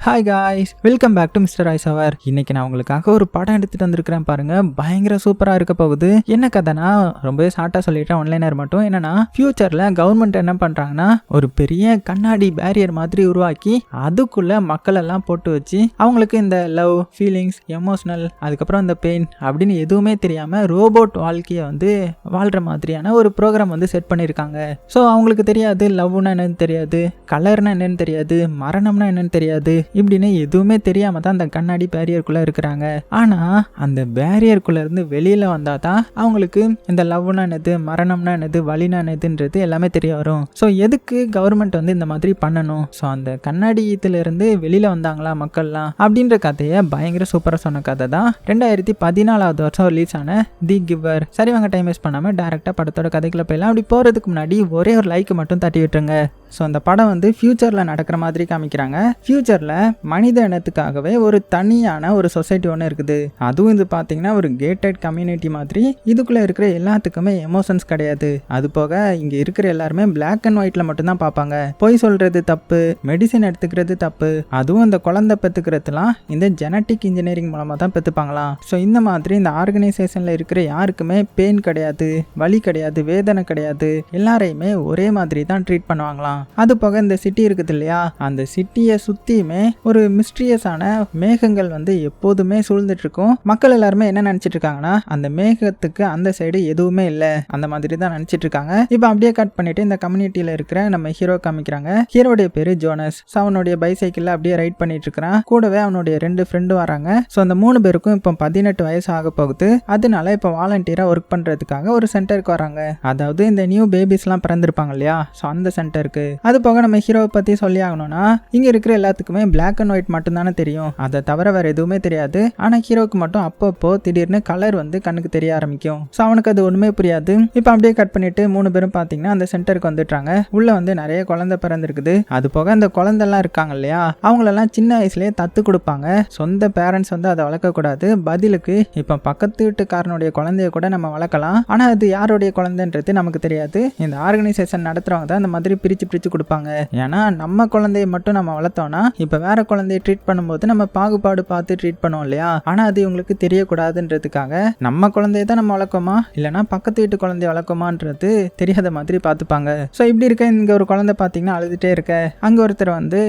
Hi guys, welcome back to mister ice hour. இன்னைக்கு நான் உங்களுக்காக ஒரு படம் எடுத்துட்டு வந்திருக்கிறேன் பாருங்க. பயங்கர சூப்பரா இருக்க போகுது. என்ன கதைனா ரொம்பவே ஷார்ட்டா சொல்லிட்டேன், ஒன்லைனர் மட்டும். என்னன்னா ஃபியூச்சர்ல கவர்மெண்ட் என்ன பண்றாங்கன்னா ஒரு பெரிய கண்ணாடி பேரியர் மாதிரி உருவாக்கி அதுக்குள்ள மக்கள் எல்லாம் போட்டு வச்சு அவங்களுக்கு இந்த லவ், ஃபீலிங்ஸ், எமோஷனல், அதுக்கப்புறம் இந்த பெயின் அப்படின்னு எதுவுமே தெரியாம ரோபோட் வாழ்க்கையை வந்து வாழ்ற மாதிரியான ஒரு ப்ரோக்ராம் வந்து செட் பண்ணியிருக்காங்க. ஸோ அவங்களுக்கு தெரியாது லவ்னா என்னன்னு தெரியாது, கலர்னா என்னன்னு தெரியாது, மரணம்னா என்னன்னு தெரியாது, இப்படின்னு எதுவுமே தெரியாம தான் அந்த கண்ணாடி பேரியருக்குள்ள இருக்கிறாங்க. ஆனா அந்த பேரியருக்குள்ள இருந்து வெளியில வந்தா தான் அவங்களுக்கு இந்த லவ்னா என்னது, மரணம்னா என்னது, வலினா என்னதுன்றது எல்லாமே தெரிய வரும். ஸோ எதுக்கு கவர்மெண்ட் வந்து இந்த மாதிரி பண்ணணும்? ஸோ அந்த கண்ணாடியத்துல இருந்து வெளியில வந்தாங்களா மக்கள்லாம் அப்படின்ற கதையை பயங்கர சூப்பரா சொன்ன கதை தான் 2014 வருஷம் ரிலீஸ் ஆன தி கிவர். சரி, வாங்க டைம் வேஸ்ட் பண்ணாம டைரக்டா படத்தோட கதைக்குள்ள போயிடலாம். அப்படி போறதுக்கு முன்னாடி ஒரே ஒரு லைக் மட்டும் தட்டி விட்டுருங்க. ஸோ அந்த படம் வந்து ஃபியூச்சர்ல நடக்கிற மாதிரி காமிக்கிறாங்க. ஃபியூச்சர்ல மனித இனத்துக்காகவே ஒரு தனியான ஒரு சொசைட்டி ஒன்று இருக்குது. அதுவும் இது பார்த்தீங்கன்னா ஒரு கேட்டட் கம்யூனிட்டி மாதிரி. இதுக்குள்ள இருக்கிற எல்லாத்துக்குமே எமோஷன்ஸ் கிடையாது. அது போக இங்க இருக்கிற எல்லாருமே பிளாக் அண்ட் ஒயிட்ல மட்டும்தான் பார்ப்பாங்க. பொய் சொல்றது தப்பு, மெடிசின் எடுத்துக்கிறது தப்பு, அதுவும் இந்த குழந்தை பெற்றுக்கிறதுலாம் இந்த ஜெனட்டிக் இன்ஜினியரிங் மூலமா தான் பெற்றுப்பாங்களாம். ஸோ இந்த மாதிரி இந்த ஆர்கனைசேஷன்ல இருக்கிற யாருக்குமே பெயின் கிடையாது, வலி கிடையாது, வேதனை கிடையாது, எல்லாரையுமே ஒரே மாதிரி தான் ட்ரீட் பண்ணுவாங்களாம். அது போக இந்த சிட்டி இருக்குது இல்லையா, அந்த சிட்டியை சுத்தியுமே ஒரு மிஸ்டீரியஸான மேகங்கள் வந்து எப்போதுமே சூழ்ந்துட்டு இருக்கும். மக்கள் எல்லாருமே என்ன நினைச்சிட்டு இருக்காங்கன்னா அந்த மேகத்துக்கு அந்த சைடு எதுவுமே இல்லை, அந்த மாதிரி தான் நினைச்சிட்டு இருக்காங்க. இப்போ அப்படியே கட் பண்ணிட்டு இந்த கம்யூனிட்டியில இருக்கிற நம்ம ஹீரோ காமிக்கிறாங்க. ஹீரோடைய பேரு ஜோனஸ். அவனுடைய பைசைக்கிள்ல அப்படியே ரைட் பண்ணிட்டு இருக்கிறான். கூடவே அவனுடைய 2 ஃப்ரெண்டு வராங்க. ஸோ அந்த 3 பேருக்கும் இப்போ 18 வயசு ஆக போகுது. அதனால இப்போ வாலண்டியரா ஒர்க் பண்றதுக்காக ஒரு சென்டருக்கு வராங்க. அதாவது இந்த நியூ பேபிஸ் எல்லாம் பிறந்திருப்பாங்க இல்லையா, ஸோ அந்த சென்டருக்கு. அது போக நம்ம ஹீரோவை பத்தி சொல்லி ஆகணும்னா இங்க இருக்கிற எல்லாத்துக்குமே பிளாக் அண்ட் ஒயிட் மட்டும் தானே தெரியும், அதை தவிர வேற எதுவுமே தெரியாது. ஆனா ஹீரோக்கு மட்டும் அப்பப்போ திடீர்னு கலர் வந்து கண்ணுக்கு தெரிய ஆரம்பிக்கும். ஸோ அவனுக்கு அது ஒண்ணுமே புரியாது. இப்போ அப்படியே கட் பண்ணிட்டு 3 பேரும் பாத்தீங்கன்னா அந்த சென்டருக்கு வந்துட்டாங்க. உள்ள வந்து நிறைய குழந்தை பிறந்திருக்குது. அது போக அந்த குழந்தைலாம் இருக்காங்க இல்லையா, அவங்களெல்லாம் சின்ன வயசுலயே தத்து கொடுப்பாங்க. சொந்த பேரண்ட்ஸ் வந்து அதை வளர்க்க கூடாது. பதிலுக்கு இப்ப பக்கத்து வீட்டுக்காரனுடைய குழந்தைய கூட நம்ம வளர்க்கலாம். ஆனா அது யாருடைய குழந்தைன்றது நமக்கு தெரியாது. இந்த ஆர்கனைசேஷன் நடத்துறவங்க தான் இந்த மாதிரி பிரிச்சு கொடுப்பாங்க. ஏன்னா நம்ம குழந்தைய மட்டும் நம்ம வளர்த்தோம்னா இப்ப வேற குழந்தைய ட்ரீட் பண்ணும்போது நம்ம பாகுபாடு பார்த்து ட்ரீட் பண்ணுவோம் இல்லையா, ஆனா அது இவங்களுக்கு தெரியக்கூடாதுன்றதுக்காக நம்ம குழந்தைய தான் நம்ம வளர்க்கோமா இல்லைன்னா பக்கத்து வீட்டு குழந்தைய வளர்க்கோமான்றது தெரியாத மாதிரி பார்த்துப்பாங்க. ஸோ இப்படி இருக்க இங்க ஒரு குழந்தை பார்த்தீங்கன்னா அழுதுட்டே இருக்க, அங்க ஒருத்தர் வந்து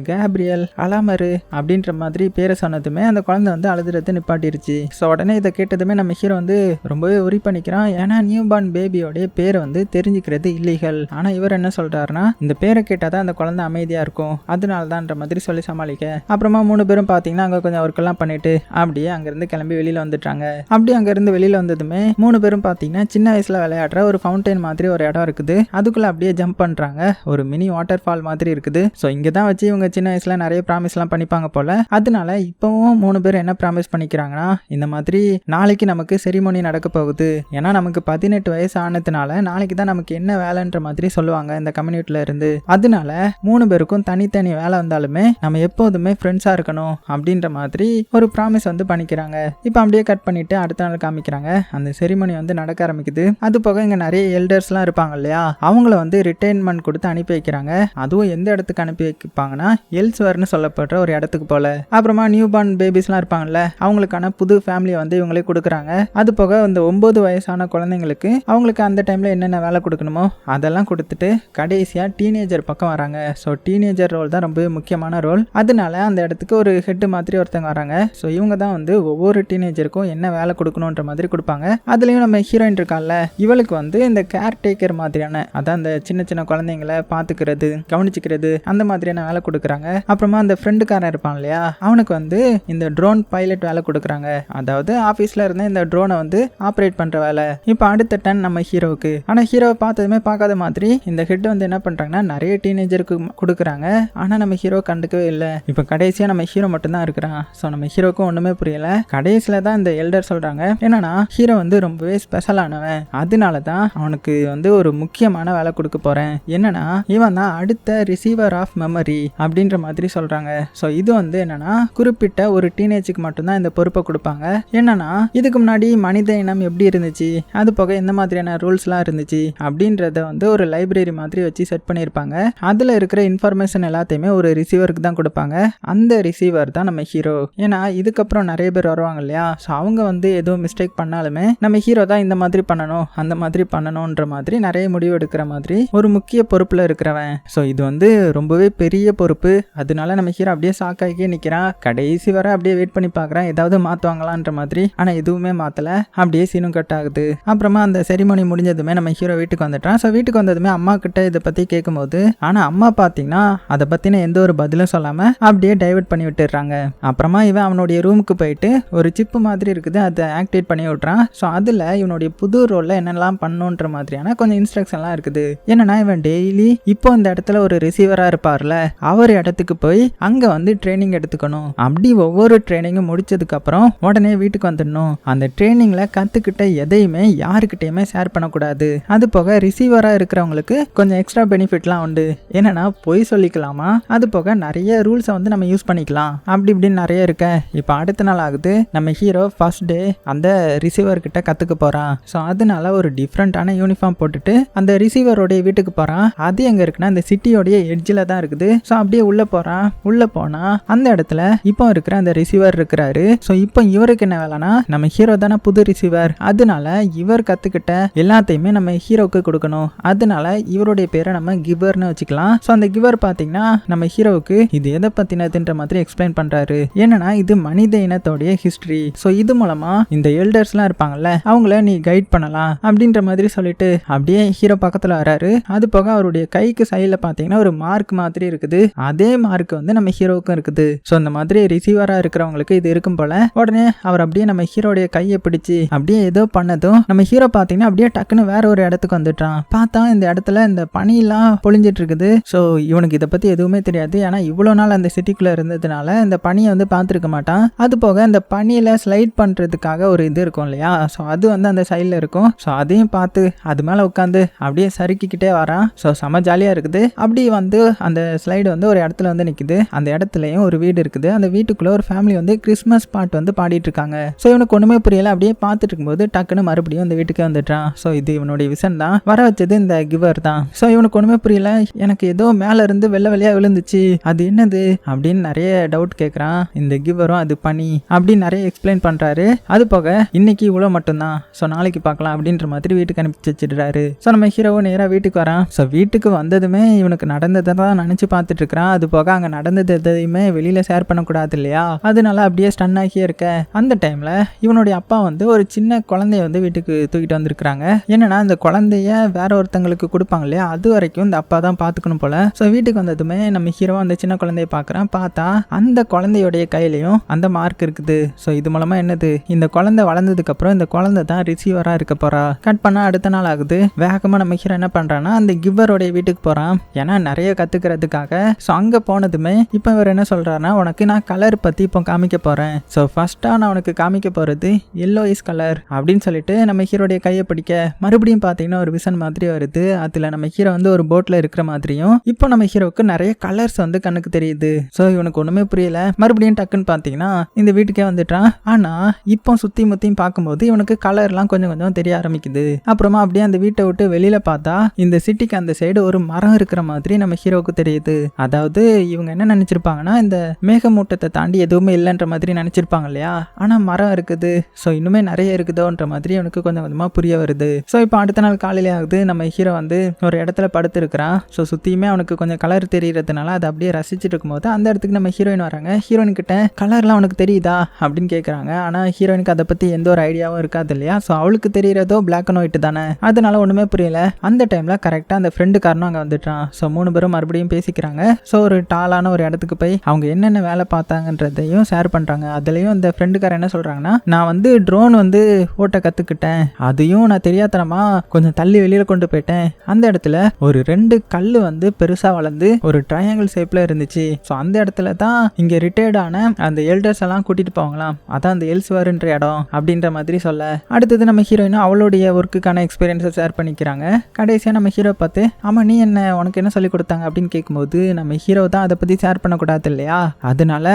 கேப்ரியல் அலாமரு அப்படின்ற மாதிரி பேரை சொன்னதுமே அந்த குழந்தை வந்து அழுதுறது நிப்பாட்டிருச்சு. ஸோ உடனே இதை கேட்டதுமே நம்ம ஹீரோ வந்து ரொம்பவே ஒரி பண்ணிக்கிறான். ஏன்னா நியூ பார்ன் பேபியோடைய பேரை வந்து தெரிஞ்சுக்கிறது இல்லீகல். ஆனா இவர் என்ன சொல்றாருன்னா இந்த பேரை கேட்டாதான் அந்த குழந்தை அமைதியா இருக்கும், அதனால தான்ன்ற மாதிரி சொல்லி சமாளிக்க. அப்புறமா 3 பேரும் பாத்தீங்கன்னா அங்க கொஞ்சம் ஒர்க் எல்லாம் பண்ணிட்டு அப்படியே அங்கிருந்து கிளம்பி வெளியில வந்துட்டாங்க. அப்படி அங்க இருந்து வெளியில வந்ததுமே 3 பேரும் பாத்தீங்கன்னா சின்ன வயசுல விளையாடுற ஒரு ஃபவுண்டைன் மாதிரி ஒரு இடம் இருக்குது. அதுக்குள்ள அப்படியே ஜம்ப் பண்றாங்க. ஒரு மினி வாட்டர் ஃபால் மாதிரி இருக்குது. ஸோ இங்கதான் வச்சு இவங்க சின்ன வயசுல நிறைய ப்ராமிஸ் எல்லாம் பண்ணிப்பாங்க போல. அதனால இப்பவும் 3 பேரும் என்ன ப்ராமிஸ் பண்ணிக்கிறாங்கன்னா இந்த மாதிரி நாளைக்கு நமக்கு செரிமோனி நடக்க போகுது. ஏன்னா நமக்கு 18 வயசு ஆனதுனால நாளைக்கு தான் நமக்கு என்ன வேலைன்ற மாதிரி சொல்லுவாங்க இந்த கம்யூனிட்டில இருந்து. அதனால 3 பேருக்கும் தனித்தனி வேலை வந்தாலுமே நம்ம எப்போதுமே ஃப்ரெண்ட்ஸா இருக்கணும் அப்படின்ற மாதிரி ஒரு ப்ராமிஸ் வந்து பண்ணிக்கிறாங்க. இப்போ அப்படியே கட் பண்ணிட்டு அடுத்த நாள் காமிக்கிறாங்க. அந்த செரிமனி வந்து நடக்க ஆரம்பிக்குது. அது போக இங்க நிறைய எல்டர்ஸ்லாம் இருப்பாங்க இல்லையா, அவங்கள வந்து ரிட்டைர்மெண்ட் கொடுத்து அனுப்பி வைக்கிறாங்க. அதுவும் எந்த இடத்துக்கு அனுப்பி வைப்பாங்கன்னா எல்ஸ்வர்னு சொல்லப்படுற ஒரு இடத்துக்கு போல. அப்புறமா நியூ பார்ன் பேபிஸ்லாம் இருப்பாங்கல்ல, அவங்களுக்கான புது ஃபேமிலியை வந்து இவங்களே கொடுக்குறாங்க. அது போக இந்த 9 வயசான குழந்தைங்களுக்கு அவங்களுக்கு அந்த டைம்ல என்னென்ன வேலை கொடுக்கணுமோ அதெல்லாம் கொடுத்துட்டு கடைசியா டீனேஜர் பக்கம் வராங்க. ஸோ டீனேஜர் ரோல் தான் ரொம்ப முக்கியமான ரோல். அதனால அந்த இடத்துக்கு ஒரு ஹெட் மாதிரி ஒருத்தங்க வராங்க. ஸோ இவங்க தான் வந்து ஒவ்வொரு டீனேஜருக்கும் என்ன வேலை கொடுக்கணுன்ற மாதிரி கொடுப்பாங்க. அதுலயும் நம்ம ஹீரோயின் இருக்கால, இவளுக்கு வந்து இந்த கேர் டேக்கர் மாதிரியான, அதான் அந்த சின்ன சின்ன குழந்தைங்களை பாத்துக்கிறது, கவனிச்சுக்கிறது, அந்த மாதிரியான வேலை கொடுக்குறாங்க. அப்புறமா அந்த ஃப்ரெண்டுக்காரன் இருப்பான் இல்லையா, அவனுக்கு வந்து இந்த ட்ரோன் பைலட் வேலை கொடுக்குறாங்க. அதாவது ஆபீஸ்ல இருந்து இந்த ட்ரோனை வந்து ஆப்ரேட் பண்ற வேலை. இப்போ அடுத்த டன் நம்ம ஹீரோவுக்கு. ஆனா ஹீரோவை பார்த்ததுமே பார்க்காத மாதிரி இந்த ஹெட் வந்து என்ன பண்றாங்கன்னா நிறைய டீனேஜருக்கு கொடுக்குறாங்க. ஆனா நம்ம ஹீரோ கண்டுக்கவே இல்லை. இப்ப கடைசியா நம்ம ஹீரோ மட்டும் தான் இருக்கிறான். ஸோ நம்ம ஹீரோக்கும் ஒண்ணுமே புரியல. கடைசியில தான் இந்த எல்டர் சொல்றாங்க என்னன்னா ஹீரோ வந்து ரொம்பவே ஸ்பெஷலானவன், அதனால தான் அவனுக்கு வந்து ஒரு முக்கியமான வேலை கொடுக்க போறேன். என்னன்னா இவன் தான் அடுத்த ரிசீவர் ஆஃப் மெமரி அப்படின்ற மாதிரி சொல்றாங்க. ஸோ இது வந்து என்னன்னா குறிப்பிட்ட ஒரு டீனேஜுக்கு மட்டும்தான் இந்த பொறுப்பை கொடுப்பாங்க. என்னன்னா இதுக்கு முன்னாடி மனித இனம் எப்படி இருந்துச்சு, அது போக எந்த மாதிரியான ரூல்ஸ்லாம் இருந்துச்சு அப்படின்றத வந்து ஒரு லைப்ரரி மாதிரி வச்சு செட் பண்ணியிருப்பாங்க. அதுல இருக்கிற இன்ஃபர்மேஷன் எல்லாத்தையுமே ஒரு ரிசீவருக்கு தான் கொடுப்பாங்க. அந்த ரிசீவர் தான் நம்ம ஹீரோ. ஏன்னா இதுக்கப்புறம் நிறைய பேர் வருவாங்க இல்லையா, ஸோ அவங்க வந்து எதுவும் மிஸ்டேக் பண்ணாலுமே நம்ம ஹீரோ தான் இந்த மாதிரி பண்ணணும் அந்த மாதிரி பண்ணணும்ன்ற மாதிரி நிறைய முடிவு எடுக்கிற மாதிரி ஒரு முக்கிய பொறுப்புல இருக்கிறவன். ஸோ இது வந்து ரொம்பவே பெரிய பொறுப்பு. அதனால நம்ம ஹீரோ அப்படியே ஷாக்காகி நிற்கிறான். கடைசி வரை அப்படியே வெயிட் பண்ணி பார்க்குறான் ஏதாவது மாற்றுவாங்களான்ற மாதிரி. ஆனால் எதுவுமே மாற்றல. அப்படியே சீனும் கட் ஆகுது. அப்புறமா அந்த செரிமோனி முடிஞ்சதுமே நம்ம ஹீரோ வீட்டுக்கு வந்துட்டான். ஸோ வீட்டுக்கு வந்ததுமே அம்மா கிட்ட இதை பற்றி கேட்கும்போது, ஆனால் அம்மா பார்த்தீங்கன்னா அதை பற்றின எந்த ஒரு பதிலும் சொல்லாமல் அப்படியே டைவர்ட் பண்ணி விட்டுடுறாங்க. அப்புறமா இவன் அவனுடைய ரூமுக்கு போயிட்டு ஒரு சிப்பு மாதிரி இருக்குது அதை ஆக்டிவேட் பண்ணி விட்றான். ஸோ அதில் இவனுடைய புது ரோலில் என்னெல்லாம் பண்ணணுன்ற மாதிரியான கொஞ்சம் இன்ஸ்ட்ரக்ஷன்லாம் இருக்குது. என்னன்னா இவன் டெய்லி இப்போ இந்த இடத்துல ஒரு ரிசீவராக இருப்பார்ல, அவர் இடத்துக்கு போய் அங்கே வந்து ட்ரைனிங் எடுத்துக்கணும். அப்படி ஒவ்வொரு ட்ரைனிங்கும் முடிச்சதுக்கப்புறம் உடனே வீட்டுக்கு வந்துடணும். அந்த ட்ரைனிங்கில் கற்றுக்கிட்ட எதையுமே யாருக்கிட்டையுமே ஷேர் பண்ணக்கூடாது. அது போக ரிசீவராக இருக்கிறவங்களுக்கு கொஞ்சம் எக்ஸ்ட்ரா பெனிஃபிட்லாம் உண்டு. என்னன்னா பொய் சொல்லிக்கலாமா, அது போக நிறைய ரூல்ஸை வந்து நம்ம யூஸ் பண்ணிக்கலாம். அப்படி இப்படின்னு நிறைய இருக்க. இப்போ அடுத்த நாள் ஆகுது. நம்ம ஹீரோ ஃபர்ஸ்ட் டே அந்த ரிசீவர் கிட்ட கற்றுக்க போகிறான். ஸோ அதனால ஒரு டிஃப்ரெண்ட்டான யூனிஃபார்ம் போட்டுட்டு அந்த ரிசீவரோடைய வீட்டுக்கு போகிறான். அது எங்கே இருக்குன்னா இந்த சிட்டியோடைய எட்ஜில் தான் இருக்குது. ஸோ அப்படியே உள்ளே போகிறான். உள்ளே போனால் அந்த இடத்துல இப்போ இருக்கிற அந்த ரிசீவர் இருக்கிறாரு. ஸோ இப்போ இவருக்கு என்ன வேலைனா, நம்ம ஹீரோ தானே புது ரிசீவர், அதனால இவர் கற்றுக்கிட்ட எல்லாத்தையுமே நம்ம ஹீரோவுக்கு கொடுக்கணும். அதனால இவருடைய பேரை நம்ம கிவர்னு வச்சுக்கலாம். ஸோ அந்த கிவர் பார்த்தீங்கன்னா நம்ம ஹீரோவுக்கு இது எதை பற்றினதுன்ற மாதிரி எக்ஸ்பிளைன் பண்ணுறாரு. என்னன்னா இது மனித இனத்தோடைய ஹிஸ்டரி. ஸோ இது மூலமா இந்த எல்டர்ஸ்லாம் இருப்பாங்கல்ல அவங்கள நீ கைட் பண்ணலாம் அப்படின்ற மாதிரி சொல்லிட்டு அப்படியே ஹீரோ பக்கத்தில் வராரு. அது போக அவருடைய கைக்கு சைடில் பார்த்தீங்கன்னா ஒரு மார்க் மாதிரி இருக்குது. அதே மார்க் வந்து நம்ம ஹீரோவுக்கும் இருக்குது. ஸோ அந்த மாதிரி ரிசீவராக இருக்கிறவங்களுக்கு இது இருக்கும் போல. உடனே அவர் அப்படியே நம்ம ஹீரோடைய கையை பிடிச்சி அப்படியே ஏதோ பண்ணதும் நம்ம ஹீரோ பார்த்தீங்கன்னா அப்படியே டக்குன்னு வேற ஒரு இடத்துக்கு வந்துட்டான். பார்த்தா இந்த இடத்துல இந்த பனியெல்லாம் பொழிஞ்சிட்டு இருக்குது. ஸோ இவனுக்கு இதை பற்றி எதுவுமே தெரியாது. ஏன்னா இவ்வளோ நாள் அந்த சிட்டிக்குள்ளே இருந்ததுனால இந்த பனியை வந்து பார்த்துருக்க மாட்டான். அது போக இந்த பனியில் ஸ்லைட் பண்ணுறதுக்காக ஒரு இது இருக்கும் இல்லையா, ஸோ அது வந்து அந்த சைடில் இருக்கும். ஸோ அதையும் பார்த்து அது மேலே உட்காந்து அப்படியே சறுக்கிக்கிட்டே வரான். ஸோ செம ஜாலியாக இருக்குது. அப்படி வந்து அந்த ஸ்லைடு வந்து ஒரு இடத்துல வந்து நிற்குது. அந்த இடத்துலையும் ஒரு வீடு இருக்குது. அந்த வீட்டுக்குள்ளே ஒரு ஃபேமிலி வந்து கிறிஸ்மஸ் பாட்டு வந்து பாடிட்டு இருக்காங்க. ஸோ இவனுக்கு ஒன்றுமே புரியல. அப்படியே பார்த்துட்டு இருக்கும்போது டக்குன்னு மறுபடியும் இந்த வீட்டுக்கே வந்துட்டான். ஸோ இது இவனுடைய விஷன் தான். வர வச்சது இந்த கிவர் தான். ஸோ இவனுக்கு ஒன்றுமே புரியல. எனக்கு ஏதோ மேலே இருந்து வெள்ளை வெள்ளையாக விழுந்துச்சு, அது என்னது அப்படின்னு நிறைய டவுட் கேட்குறான். இந்த கிவரும் அது பனி அப்படின்னு நிறைய எக்ஸ்பிளைன் பண்ணுறாரு. அது போக இன்னைக்கு இவ்வளோ மட்டும்தான், ஸோ நாளைக்கு பார்க்கலாம் அப்படின்ற மாதிரி வீட்டுக்கு அனுப்பிச்சு வச்சிடுறாரு. ஸோ நம்ம ஹீரோவும் நேராக வீட்டுக்கு வரான். ஸோ வீட்டுக்கு வந்ததுமே இவனுக்கு நடந்ததை தான் நினச்சி பார்த்துட்டு இருக்கிறான். அது போக அங்கே நடந்தது எதையுமே வெளியில் ஷேர் பண்ணக்கூடாது இல்லையா, அதனால அப்படியே ஸ்டன் ஆகியே இருக்க. அந்த டைமில் இவனுடைய அப்பா வந்து ஒரு சின்ன குழந்தைய வந்து வீட்டுக்கு தூக்கிட்டு வந்திருக்கிறாங்க. என்னன்னா இந்த குழந்தைய வேற ஒருத்தங்களுக்கு கொடுப்பாங்க இல்லையா, அது வரைக்கும் இந்த அப்பா தான் பார்த்துக்கணும் போல. ஸோ வீட்டுக்கு வந்ததுமே நம்ம ஹீரோ அந்த சின்ன குழந்தைய பார்க்குறான். பார்த்தா அந்த குழந்தையோடைய கையிலையும் அந்த மார்க் இருக்குது. ஸோ இது மூலமா என்னது, இந்த குழந்தை வளர்ந்ததுக்கு அப்புறம் இந்த குழந்தை தான் ரிசீவராக இருக்க போறா. கட் பண்ணா அடுத்த நாள் ஆகுது. வேகமாக நம்ம ஹீரோ என்ன பண்றான்னா அந்த கிவரோடைய வீட்டுக்கு போறான். ஏன்னா நிறைய கத்துக்கிறதுக்காக. ஸோ அங்கே போனதுமே இப்போ இவர் என்ன சொல்றாருன்னா, உனக்கு நான் கலர் பத்தி இப்போ காமிக்க போறேன். ஸோ ஃபர்ஸ்டா நான் உனக்கு காமிக்க போறது yellowish கலர் அப்படின்னு சொல்லிட்டு நம்ம ஹீரோடைய கையை பிடிக்க மறுபடியும் பார்த்தீங்கன்னா ஒரு விஷன் மாதிரி வருது. அதுல நம்ம ஹீரோ வந்து ஒரு போட்ல இருக்கிற மாதிரியும் இப்போ நம்ம ஹீரோவுக்கு நிறைய கலர்ஸ் வந்து கண்ணுக்கு தெரியுது. ஸோ இவனுக்கு ஒண்ணுமே புரியல. மறுபடியும் டக்குன்னு பார்த்தீங்கன்னா இந்த வீட்டுக்கே வந்துட்டான். ஆனா இப்போ சுத்தி முத்தியும் பார்க்கும்போது இவனுக்கு கலர்லாம் கொஞ்சம் கொஞ்சம் தெரிய ஆரம்பிக்குது. அப்புறமா அப்படியே அந்த வீட்டை விட்டு வெளியில பார்த்தா இந்த சிட்டிக்கு அந்த சைடு ஒரு மரம் இருக்கிற மாதிரி நம்ம ஹீரோவுக்கு தெரியுது. அதாவது இவங்க என்ன நினைச்சிருப்பாங்கன்னா இந்த மேகமூட்டத்தை தாண்டி எதுவுமே இல்லைன்ற மாதிரி நினைச்சிருப்பாங்க இல்லையா, ஆனா மரம் இருக்குது. ஸோ இன்னுமே நிறைய இருக்குதோன்ற மாதிரி இவனுக்கு கொஞ்சம் கொஞ்சமா புரிய வருது. ஸோ இப்போ அடுத்த நாள் காலையில ஆகுது. நம்ம ஹீரோ வந்து ஒரு இடத்துல படுத்து இருக்கிறான். ஸோ சுத்தியுமே அவனுக்கு கொஞ்சம் கலர் தெரியறதுனால அதை அப்படியே ரசிச்சுட்டு இருக்கும்போது அந்த இடத்துக்கு நம்ம ஹீரோயின் வராங்க. ஹீரோயின் கிட்ட கலர்லாம் அவனுக்கு தெரியுதா அப்படின்னு கேட்குறாங்க. ஆனால் ஹீரோயினுக்கு அதை பற்றி எந்த ஒரு ஐடியாவும் இருக்காது இல்லையா. ஸோ அவளுக்கு தெரியறதோ பிளாக் அண்ட் ஒயிட் தானே, அதனால ஒன்றுமே புரியல. அந்த டைமில் கரெக்டாக அந்த ஃப்ரெண்டுக்காரனும் அங்கே வந்துட்டான். ஸோ 3 பேரும் மறுபடியும் பேசிக்கிறாங்க. ஸோ ஒரு டாலான ஒரு இடத்துக்கு போய் அவங்க என்னென்ன வேலை பார்த்தாங்கன்றதையும் ஷேர் பண்ணுறாங்க. அதுலேயும் இந்த ஃப்ரெண்டுக்காரன் என்ன சொல்கிறாங்கன்னா, நான் வந்து ட்ரோன் வந்து ஓட்ட கற்றுக்கிட்டேன், அதையும் நான் தெரியாதனமா கொஞ்சம் தள்ளி வெளியில் கொண்டு போயிட்டேன். அந்த இடத்துல ஒரு 2 கல் வந்து பெருசாக வளர்ந்து ஒரு ட்ரையாங்கிள் ஷேப்பில் இருந்துச்சு. ஸோ அந்த இடத்துல தான் இங்கே ரிட்டையர்டான அந்த எல்டர்ஸ் எல்லாம் கூட்டிட்டு போவாங்களாம், அதான் அந்த எல்ஸ்வர்ன்ற இடம் அப்படின்ற மாதிரி சொல்ல. அடுத்தது நம்ம ஹீரோயினும் அவளுடைய ஒர்க்குக்கான எக்ஸ்பீரியன்ஸை ஷேர் பண்ணிக்கிறாங்க. கடைசியாக நம்ம ஹீரோ பார்த்து, ஆமாம் நீ என்ன உனக்கு என்ன சொல்லி கொடுத்தாங்க அப்படின்னு கேட்கும்போது நம்ம ஹீரோ தான் அதை பற்றி ஷேர் பண்ணக்கூடாது இல்லையா, அதனால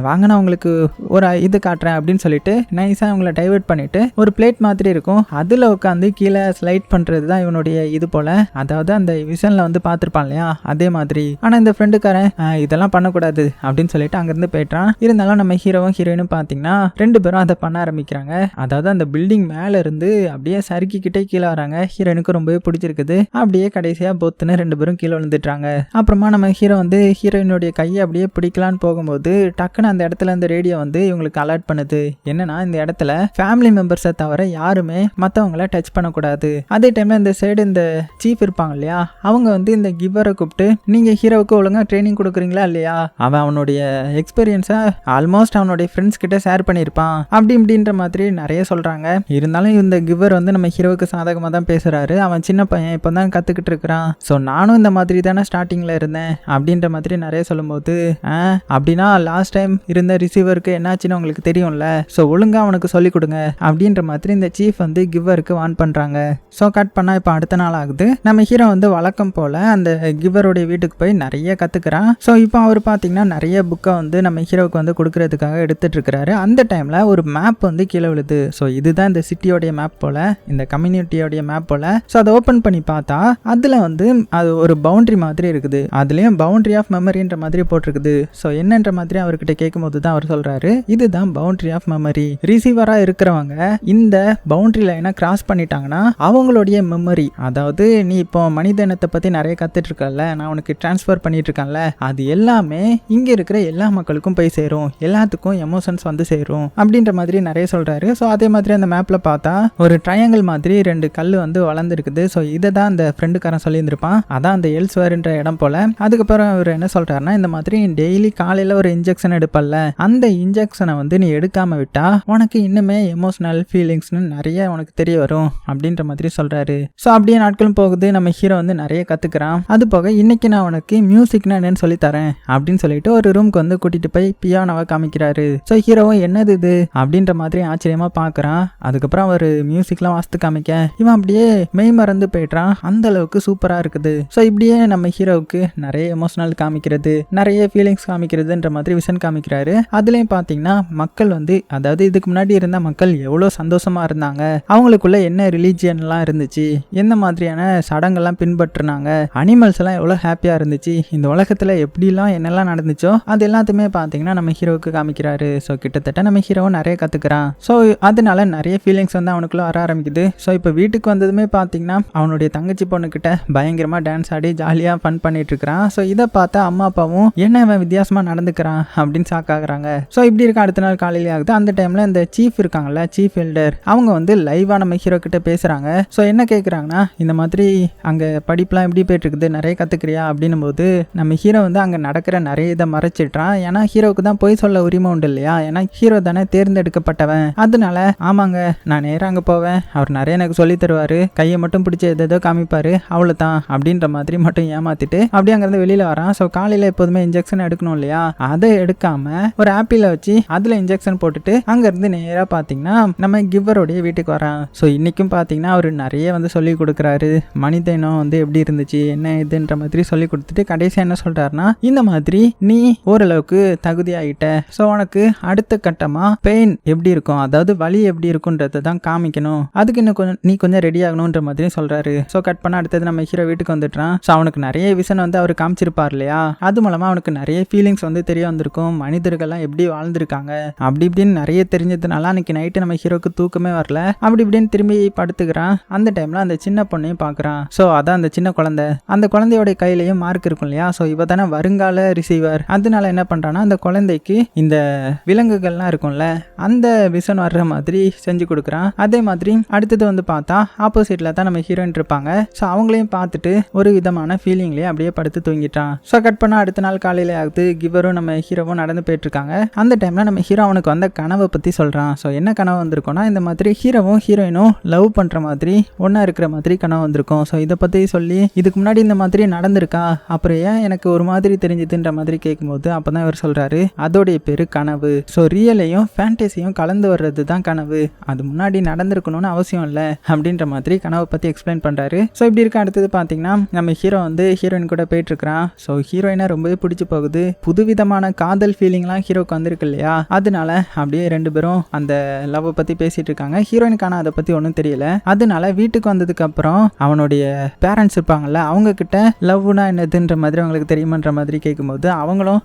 வாங்க நான் உங்களுக்கு ஒரு இது காட்டுறேன் அப்படின்னு சொல்லிட்டு நைஸாக அவங்கள டைவர்ட் பண்ணிட்டு ஒரு பிளேட் மாதிரி இருக்கும், அதில் உட்காந்து கீழே ஸ்லைட் பண்ணுறது தான் இவனுடைய இது போல. அதாவது அந்த விஷனில் வந்து பார்த்துருப்பான் இல்லையா அதே மாதிரி. ஆனால் இந்த ஃப்ரெண்டுக்காரன் இதெல்லாம் இதெல்லாம் பண்ணக்கூடாது அப்படின்னு சொல்லிட்டு அங்கிருந்து போயிட்டான். இருந்தாலும் நம்ம ஹீரோவும் ஹீரோயினும் பார்த்தீங்கன்னா 2 பேரும் அதை பண்ண ஆரம்பிக்கிறாங்க. அதாவது அந்த பில்டிங் மேல இருந்து அப்படியே சறுக்கிக்கிட்டே கீழே வராங்க. ஹீரோயினுக்கு ரொம்பவே பிடிச்சிருக்குது. அப்படியே கடைசியா பொத்துன்னு 2 பேரும் கீழே விழுந்துட்டாங்க. அப்புறமா நம்ம ஹீரோ வந்து ஹீரோயினுடைய கையை அப்படியே பிடிக்கலான்னு போகும்போது டக்குன்னு அந்த இடத்துல இந்த ரேடியோ வந்து இவங்களுக்கு அலர்ட் பண்ணுது. என்னன்னா இந்த இடத்துல ஃபேமிலி மெம்பர்ஸை தவிர யாருமே மற்றவங்கள டச் பண்ணக்கூடாது. அதே டைம்ல இந்த சைடு இந்த சீஃப் இருப்பாங்க இல்லையா, அவங்க வந்து இந்த கிவரை கூப்பிட்டு நீங்க ஹீரோவுக்கு ஒழுங்கா ட்ரைனிங் கொடுக்குறீங்களா இல்லையா, அவன் அவனுடைய எக்ஸ்பீரியன்ஸை ஆல்மோஸ்ட் அவனுடைய ஃப்ரெண்ட்ஸ் கிட்ட ஷேர் பண்ணியிருப்பான் அப்படி இப்படின்ற மாதிரி நிறைய சொல்றாங்க. இருந்தாலும் இந்த கிவர் வந்து நம்ம ஹீரோவுக்கு சாதகமாக தான் பேசுறாரு. அவன் சின்ன பையன் இப்போ தான் கத்துக்கிட்டு இருக்கிறான். ஸோ நானும் இந்த மாதிரி தானே ஸ்டார்டிங்ல இருந்தேன் அப்படின்ற மாதிரி நிறைய சொல்லும்போது அப்படின்னா லாஸ்ட் டைம் இருந்த ரிசீவருக்கு என்னாச்சுன்னு உங்களுக்கு தெரியும்ல, ஸோ ஒழுங்கா அவனுக்கு சொல்லிக் கொடுங்க அப்படின்ற மாதிரி இந்த சீஃப் வந்து கிவருக்கு வார்ன் பண்றாங்க. ஸோ கட் பண்ணா இப்போ அடுத்த நாள் ஆகுது. நம்ம ஹீரோ வந்து வழக்கம் போல அந்த கிவருடைய வீட்டுக்கு போய் நிறைய கத்துக்கிறான். ஸோ இப்போ அவர் பார்த்தீங்கன்னா நிறைய புக்கை வந்து நம்ம ஹீரோவுக்கு வந்து கொடுக்கறதுக்காக எடுத்துட்டு இருக்கிறாரு. அந்த டைம்ல ஒரு மேப் வந்து கீழே விழுது. ஸோ இதுதான் இந்த சிட்டியோடைய மேப் போல, இந்த கம்யூனிட்டியோடைய மேப் போல. ஸோ அதை ஓப்பன் பண்ணி பார்த்தா அதுல வந்து அது ஒரு பவுண்டரி மாதிரி இருக்குது. அதுலயும் பவுண்டரி ஆஃப் மெமரின்ற மாதிரி போட்டிருக்குது. ஸோ என்னன்ற மாதிரி அவர்கிட்ட கேட்கும்போது தான் அவர் சொல்றாரு, இதுதான் பவுண்டரி ஆஃப் மெமரி. ரிசீவரா இருக்கிறவங்க இந்த பவுண்டரி லைனை கிராஸ் பண்ணிட்டாங்கன்னா அவங்களுடைய மெமரி, அதாவது நீ இப்போ மனித இனத்தை பத்தி நிறைய கத்துட்டு இருக்கல, நான் உனக்கு டிரான்ஸ்ஃபர் பண்ணிட்டு இருக்கேன்ல, அது எல்லாமே இங்க இருக்கிற எல்லா மக்களுக்கும் போய் சேரும், எல்லாத்துக்கும் எமோஷன்ஸ் வந்து சேரும் அப்படின்ற மாதிரி நிறைய சொல்றாரு. ஸோ அதே மாதிரி அந்த மேப்ல பார்த்தா ஒரு ட்ரையாங்கிள் மாதிரி 2 கல் வந்து வளர்ந்துருக்குது. ஸோ இதை தான் அந்த ஃப்ரெண்டுக்காரன் சொல்லியிருந்திருப்பான். அதான் அந்த எல்ஸ்வேர்ன்ற இடம் போல. அதுக்கப்புறம் அவர் என்ன சொல்றாருன்னா, இந்த மாதிரி டெய்லி காலையில ஒரு இன்ஜெக்ஷன் எடுப்பல்ல, அந்த இன்ஜெக்ஷனை வந்து நீ எடுக்காம விட்டா உனக்கு இன்னுமே எமோஷனல் ஃபீலிங்ஸ்னு நிறைய உனக்கு தெரிய வரும் அப்படின்ற மாதிரி சொல்றாரு. ஸோ அப்படியே நாட்களும் போகுது. நம்ம ஹீரோ வந்து நிறைய கத்துக்கிறான். அது போக இன்னைக்கு நான் உனக்கு மியூசிக்னா என்னன்னு சொல்லி தரேன் அப்படின்னு சொல்லிட்டு ஒரு ரூம்க்கு வந்து கூட்டிட்டு போய் பியானோவை காமிக்கிறாரு. ஸோ ஹீரோவும் என்னது இது அப்படின்ற மாதிரி ஆச்சரியமா பாக்குறான். அதுக்கப்புறம் அவர் மியூசிக்லாம் வாசித்து காமிக்க இவன் அப்படியே மெய் மறந்து போயிட்டான். அந்த அளவுக்கு சூப்பரா இருக்குது. ஸோ இப்படியே நம்ம ஹீரோவுக்கு நிறைய எமோஷனல் காமிக்கிறது, நிறைய ஃபீலிங்ஸ் காமிக்கிறதுன்ற மாதிரி விஷன் காமிக்கிறாரு. அதுலயும் பாத்தீங்கன்னா மக்கள் வந்து, அதாவது இதுக்கு முன்னாடி இருந்த மக்கள் எவ்வளவு சந்தோஷமா இருந்தாங்க, அவங்களுக்குள்ள என்ன ரிலீஜியன் எல்லாம் இருந்துச்சு, எந்த மாதிரியான சடங்கெல்லாம் பின்பற்றினாங்க, அனிமல்ஸ் எல்லாம் எவ்வளவு ஹாப்பியா இருந்துச்சு, இந்த உலகத்துல எப்படிலாம் என்னெல்லாம் நடந்துச்சோ அது எல்லாத்தையுமே பாத்தீங்கன்னா நம்ம ஹீரோவுக்கு காமிக்கிறாரு. ஸோ கிட்டத்தட்ட நம்ம ஹீரோவும் நிறைய கத்துக்கிறான். ஸோ அதனால நிறைய ஃபீலிங்ஸ் வந்து அவனுக்குள்ள வர ஆரம்பிக்குது. ஸோ இப்போ வீட்டுக்கு வந்ததுமே பார்த்தீங்கன்னா அவனுடைய தங்கச்சி பொண்ணுக்கிட்ட பயங்கரமாக டான்ஸ் ஆடி ஜாலியாக ஃபன் பண்ணிட்டு இருக்கிறான். ஸோ இதை பார்த்தா அம்மா அப்பாவும் என்ன இவன் வித்தியாசமாக நடந்துக்கிறான் அப்படின்னு ஷாக் ஆகுறாங்க. ஸோ இப்படி இருக்க அடுத்த நாள் காலையிலே ஆகுது. அந்த டைமில் இந்த சீஃப் இருக்காங்கல்ல, சீஃப் எல்டர், அவங்க வந்து லைவாக நம்ம ஹீரோ கிட்ட பேசுகிறாங்க. ஸோ என்ன கேட்குறாங்கன்னா, இந்த மாதிரி அங்கே படிப்புலாம் எப்படி போயிட்டு இருக்குது, நிறைய கற்றுக்கிறியா அப்படின்னும் போது நம்ம ஹீரோ வந்து அங்கே நடக்கிற நிறைய இதை மறைச்சிட்றான். ஏன்னா ஹீரோவுக்கு தான் போய் சொல்ல உரிமை உண்டு இல்லையா, ஏன்னா ஹீரோ தானே தேர்ந்தெடுக்கப்பட்டவன். அதனால ஆமாங்க நான் நேராக அங்கே போவேன், அவர் நிறைய எனக்கு சொல்லி தருவார், கையை மட்டும் பிடிச்சி எதோ காமிப்பார், அவ்வளோதான் அப்படின்ற மாதிரி மட்டும் ஏமாத்திட்டு அப்படியே அங்கேருந்து வெளியில் வரான். ஸோ காலையில் எப்போதுமே இன்ஜெக்ஷன் எடுக்கணும் இல்லையா, அதை எடுக்காம ஒரு ஆப்பிள வச்சு அதில் இன்ஜெக்ஷன் போட்டுட்டு அங்கேருந்து நேராக பார்த்தீங்கன்னா நம்ம கிவருடைய வீட்டுக்கு வரான். ஸோ இன்றைக்கும் பார்த்தீங்கன்னா அவர் நிறைய வந்து சொல்லி கொடுக்குறாரு, மனித இனம் வந்து எப்படி இருந்துச்சு என்ன இதுன்ற மாதிரி சொல்லி கொடுத்துட்டு கடைசியாக என்ன சொல்கிறாருன்னா, இந்த மாதிரி நீ ஓரளவுக்கு தகுதியாகிட்ட, ஸோ உனக்கு அடுத்த கட்டமாக பெயின் எப்படி இருக்கும், அதாவது வலி எப்படி இருக்குன்றதை தான் காமிக்கணும், அதுக்கு இன்னும் நீ கொஞ்சம் ரெடி ஆகணுன்ற மாதிரி சொல்கிறாரு. ஸோ கட் பண்ண அடுத்தது நம்ம ஹீரோ வீட்டுக்கு வந்துட்டான். ஸோ அவனுக்கு நிறைய விஷன் வந்து அவர் காமிச்சிருப்பார் இல்லையா, அது மூலமாக அவனுக்கு நிறைய ஃபீலிங்ஸ் வந்து தெரிய வந்திருக்கும், மனிதர்கள்லாம் எப்படி வாழ்ந்துருக்காங்க அப்படி இப்படின்னு நிறைய தெரிஞ்சதுனால அன்னைக்கு நைட்டு நம்ம ஹீரோக்கு தூக்கமே வரல. அப்படி இப்படின்னு திரும்பி படுத்துக்கிறான். அந்த டைமில் அந்த சின்ன பொண்ணையும் பார்க்குறான். ஸோ அதான் அந்த சின்ன குழந்தை, அந்த குழந்தையோட கையிலையும் மார்க் இருக்கும் இல்லையா, ஸோ இவ தானே வருங்கால ரிசீவர். அதனால என்ன பண்ணுறான்னா, அந்த குழந்தைக்கு இந்த விலங்குகள்லாம் இருக்கும்ல அந்த விஷன் வர்ற மாதிரி செஞ்சு கொடுக்குறான். அதே மாதிரி அடுத்தது வந்து பார்த்தா ஆப்போசிட்ல தான் நம்ம ஹீரோயின் இருப்பாங்க. ஸோ அவங்களையும் பார்த்துட்டு ஒரு விதமான ஃபீலிங்லேயே அப்படியே படுத்து தூங்கிட்டான். ஸோ கட் பண்ண அடுத்த நாள் காலையில ஆகுது. கிவரும் நம்ம ஹீரோவும் நடந்து போயிட்டு இருக்காங்க. அந்த டைம்ல நம்ம ஹீரோ அவனுக்கு வந்த கனவை பத்தி சொல்றான். ஸோ என்ன கனவு வந்திருக்கும்னா, இந்த மாதிரி ஹீரோவும் ஹீரோயினும் லவ் பண்ற மாதிரி ஒன்னா இருக்கிற மாதிரி கனவு வந்திருக்கும். ஸோ இதை பத்தி சொல்லி இதுக்கு முன்னாடி இந்த மாதிரி நடந்திருக்கா, அப்புறம் ஏன் எனக்கு ஒரு மாதிரி தெரிஞ்சதுன்ற மாதிரி கேட்கும்போது அப்பதான் இவர் சொல்றாரு, அதோடைய பேரு கனவு. ஸோ ரியலையும் ஃபேண்டசியும் கலந்து வர்றது தான் கனவு, அது முன்னாடி நடந்திருக்கணும்னு அவசியம் இல்லை அப்படின்ற மாதிரி கனவை பத்தி எக்ஸ்பிளைன் பண்றாரு. ஸோ இப்படி இருக்க அடுத்தது பார்த்தீங்கன்னா நம்ம ஹீரோ வந்து ஹீரோயின் கூட போயிட்டு இருக்கிறான். ஸோ ஹீரோயினை ரொம்பவே பிடிச்சி போகுது. புதுவிதமான காதல் ஃபீலிங்லாம் ஹீரோக்கு வந்திருக்கு இல்லையா, அதனால அப்படியே 2 பேரும் அந்த லவ் பத்தி பேசிட்டு இருக்காங்க. ஹீரோயினுக்கான அதை பத்தி ஒன்றும் தெரியல. அதனால வீட்டுக்கு வந்ததுக்கு அப்புறம் அவனுடைய பேரண்ட்ஸ் இருப்பாங்கல்ல, அவங்க கிட்ட லவ்னா என்னதுன்ற மாதிரி அவங்களுக்கு தெரியுமான்ற மாதிரி கேட்கும்போது அவங்களும்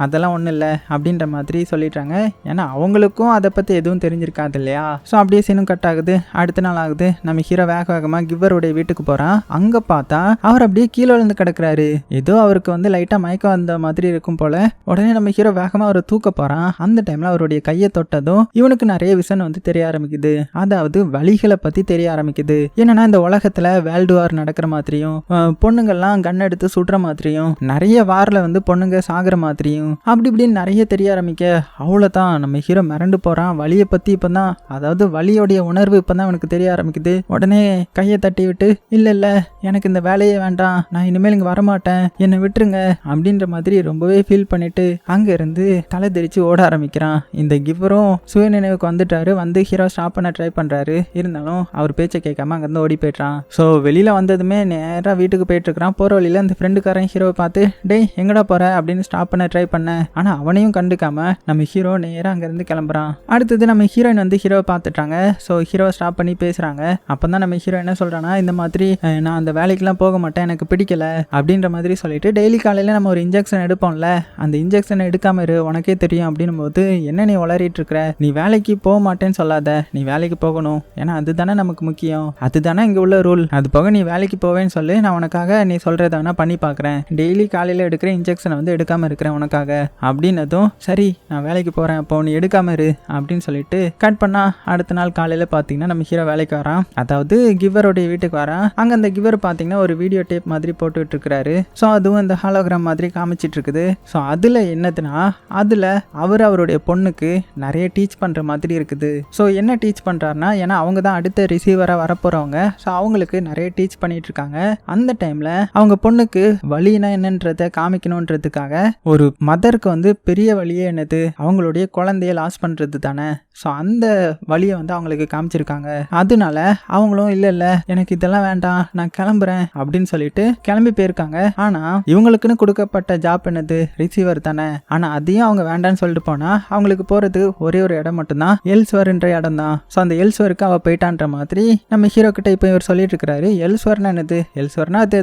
அதெல்லாம் ஒன்றும் இல்லை அப்படின்ற மாதிரி சொல்லிடுறாங்க. ஏன்னா அவங்களுக்கும் அதை பற்றி எதுவும் தெரிஞ்சிருக்காது இல்லையா. ஸோ அப்படியே சீனும் கட் ஆகுது. அடுத்த நாள் ஆகுது. நம்ம ஹீரோ வேகமாக கிவ்வருடைய வீட்டுக்கு போகிறான். அங்கே பார்த்தா அவர் அப்படியே கீழே விழுந்து கிடக்குறாரு. ஏதோ அவருக்கு வந்து லைட்டாக மயக்கம் வந்த மாதிரி இருக்கும் போல. உடனே நம்ம ஹீரோ வேகமாக அவரை தூக்க போகிறான். அந்த டைமில் அவருடைய கையை தொட்டதும் இவனுக்கு நிறைய விஷயம் வந்து தெரிய ஆரம்பிக்குது. அதாவது வலிகளை பற்றி தெரிய ஆரம்பிக்குது. என்னன்னா இந்த உலகத்தில் வேர்ல்டு வார் நடக்கிற மாதிரியும் பொண்ணுங்கள்லாம் கன் எடுத்து சுடுற மாதிரியும் நிறைய வாரில் வந்து பொண்ணுங்க சாகிற மாதிரியும் அப்படி இப்படின்னு நிறைய தெரிய ஆரம்பிக்க அவ்வளோதான் நம்ம ஹீரோ மிரண்டு போகிறான். வலியை பற்றி இப்போ தான், அதாவது வலியோடைய உணர்வு இப்போ தான் அவனுக்கு தெரிய ஆரம்பிக்குது. உடனே கையை தட்டி விட்டு இல்லை எனக்கு இந்த வேலையே வேண்டாம், நான் இனிமேல் இங்கே வரமாட்டேன், என்னை விட்டுருங்க அப்படின்ற மாதிரி ரொம்பவே ஃபீல் பண்ணிட்டு அங்கேருந்து தலை தெரிச்சு ஓட ஆரம்பிக்கிறான். இந்த கிவ்வரும் சுயநினைவுக்கு வந்துட்டாரு. வந்து ஹீரோ ஸ்டாப் பண்ண ட்ரை பண்ணுறாரு. இருந்தாலும் அவர் பேச்சை கேட்காம அங்கேருந்து ஓடி போய்ட்றான். ஸோ வெளியில் வந்ததுமே நேராக வீட்டுக்கு போயிட்டு இருக்கிறான். போகிற வழியில் அந்த ஃப்ரெண்டுக்காரன் ஹீரோவை பார்த்து டேய் எங்கடா போகிற அப்படின்னு ஸ்டாப் பண்ண ட்ரை பண்ணேன். ஆனால் அவனையும் கண்டுக்காம நம்ம ஹீரோ நேராக அங்கேருந்து கிளம்புறான். அடுத்தது நம்ம ஹீரோயின் வந்து ஹீரோவை பார்த்துட்டாங்க. ஸோ ஹீரோவை ஸ்டாப் பண்ணி பேசுகிறாங்க. அப்போ தான் நம்ம ஹீரோ என்ன சொல்கிறான்னா, இந்த மாதிரி நான் அந்த வேலைக்கெலாம் போக மாட்டேன், எனக்கு பிடிக்கல அப்படின்ற மாதிரி சொல்லிட்டு டெய்லி காலையில் நம்ம ஒரு இன்ஜெக்ஷன் எடுப்போம்ல, அந்த இன்ஜெக்ஷனை எடுக்காம இரு, உனக்கே தெரியும் அப்படின்னும் போது என்ன நீ உளறிட்டு இருக்கிற, நீ வேலைக்கு போக மாட்டேன்னு சொல்லாத, நீ வேலைக்கு போகணும், ஏன்னா அதுதானே நமக்கு முக்கியம், அதுதானே இங்கே உள்ள ரூல், அது போக நீ வேலைக்கு போவேன்னு சொல்லி நான் உனக்காக நீ சொல்கிறத வேணா பண்ணி பார்க்குறேன், டெய்லி காலையில் எடுக்கிற இன்ஜெக்ஷனை வந்து எடுக்காமல் இருக்கிறேன் உனக்காக அப்படின்னதும் சரி நான் வேலைக்கு போகிறேன், அப்போ நீ எடுக்காம இரு அப்படின்னு சொல்லிட்டு கட் பண்ணா. அடுத்த நாள் காலையில் பார்த்தீங்கன்னா நம்ம ஹீரோ வேலைக்கு வரான். அதாவது கிவ்வருடைய வீட்டுக்கு வரான். அங்கே அந்த கிவர் பார்த்தீங்கன்னா ஒரு வீடியோ டேப் மாதிரி போட்டுட்டு இருக்கிறாரு. ஸோ அதுவும் இந்த ஹாலோகிராம் மாதிரி காமிச்சிட்டு இருக்குது. ஸோ அதில் என்னதுன்னா, அதில் அவருடைய பொண்ணுக்கு நிறைய டீச் பண்ணுற மாதிரி இருக்குது. ஸோ என்ன டீச் பண்ணுறாருனா, ஏன்னா அவங்க தான் அடுத்த ரிசீவராக வரப்போகிறவங்க. ஸோ அவங்களுக்கு நிறைய டீச் பண்ணிட்டு இருக்காங்க. அந்த டைமில் அவங்க பொண்ணுக்கு வலினா என்னன்றதை காமிக்கணுன்றதுக்காக ஒரு மதருக்கு வந்து பெரிய வழியே என்னது, அவங்களுடைய குழந்தைய லாஸ் பண்ணுறது தானே. ஸோ அந்த வழியை வந்து அவங்களுக்கு காமிச்சிருக்காங்க. அதனால அவங்களும் இல்லை எனக்கு இதெல்லாம் வேண்டாம், நான் கிளம்புறேன் அப்படின்னு சொல்லிட்டு கிளம்பி போயிருக்காங்க. ஆனால் இவங்களுக்குன்னு கொடுக்கப்பட்ட ஜாப் என்னது, ரிசீவர் தானே. ஆனால் அதையும் அவங்க வேண்டான்னு சொல்லிட்டு போனா அவங்களுக்கு போறது ஒரே ஒரு இடம் மட்டும்தான், எல்ஸ்வர்ன்ற இடம் தான். ஸோ அந்த எல்ஸ்வருக்கு அவள் போயிட்டான்ற மாதிரி நம்ம ஹீரோ கிட்ட இப்போ இவர் சொல்லிட்டு இருக்கிறாரு. எல்ஸ்வர்னா என்னது, எல்ஸ்வர்னா அது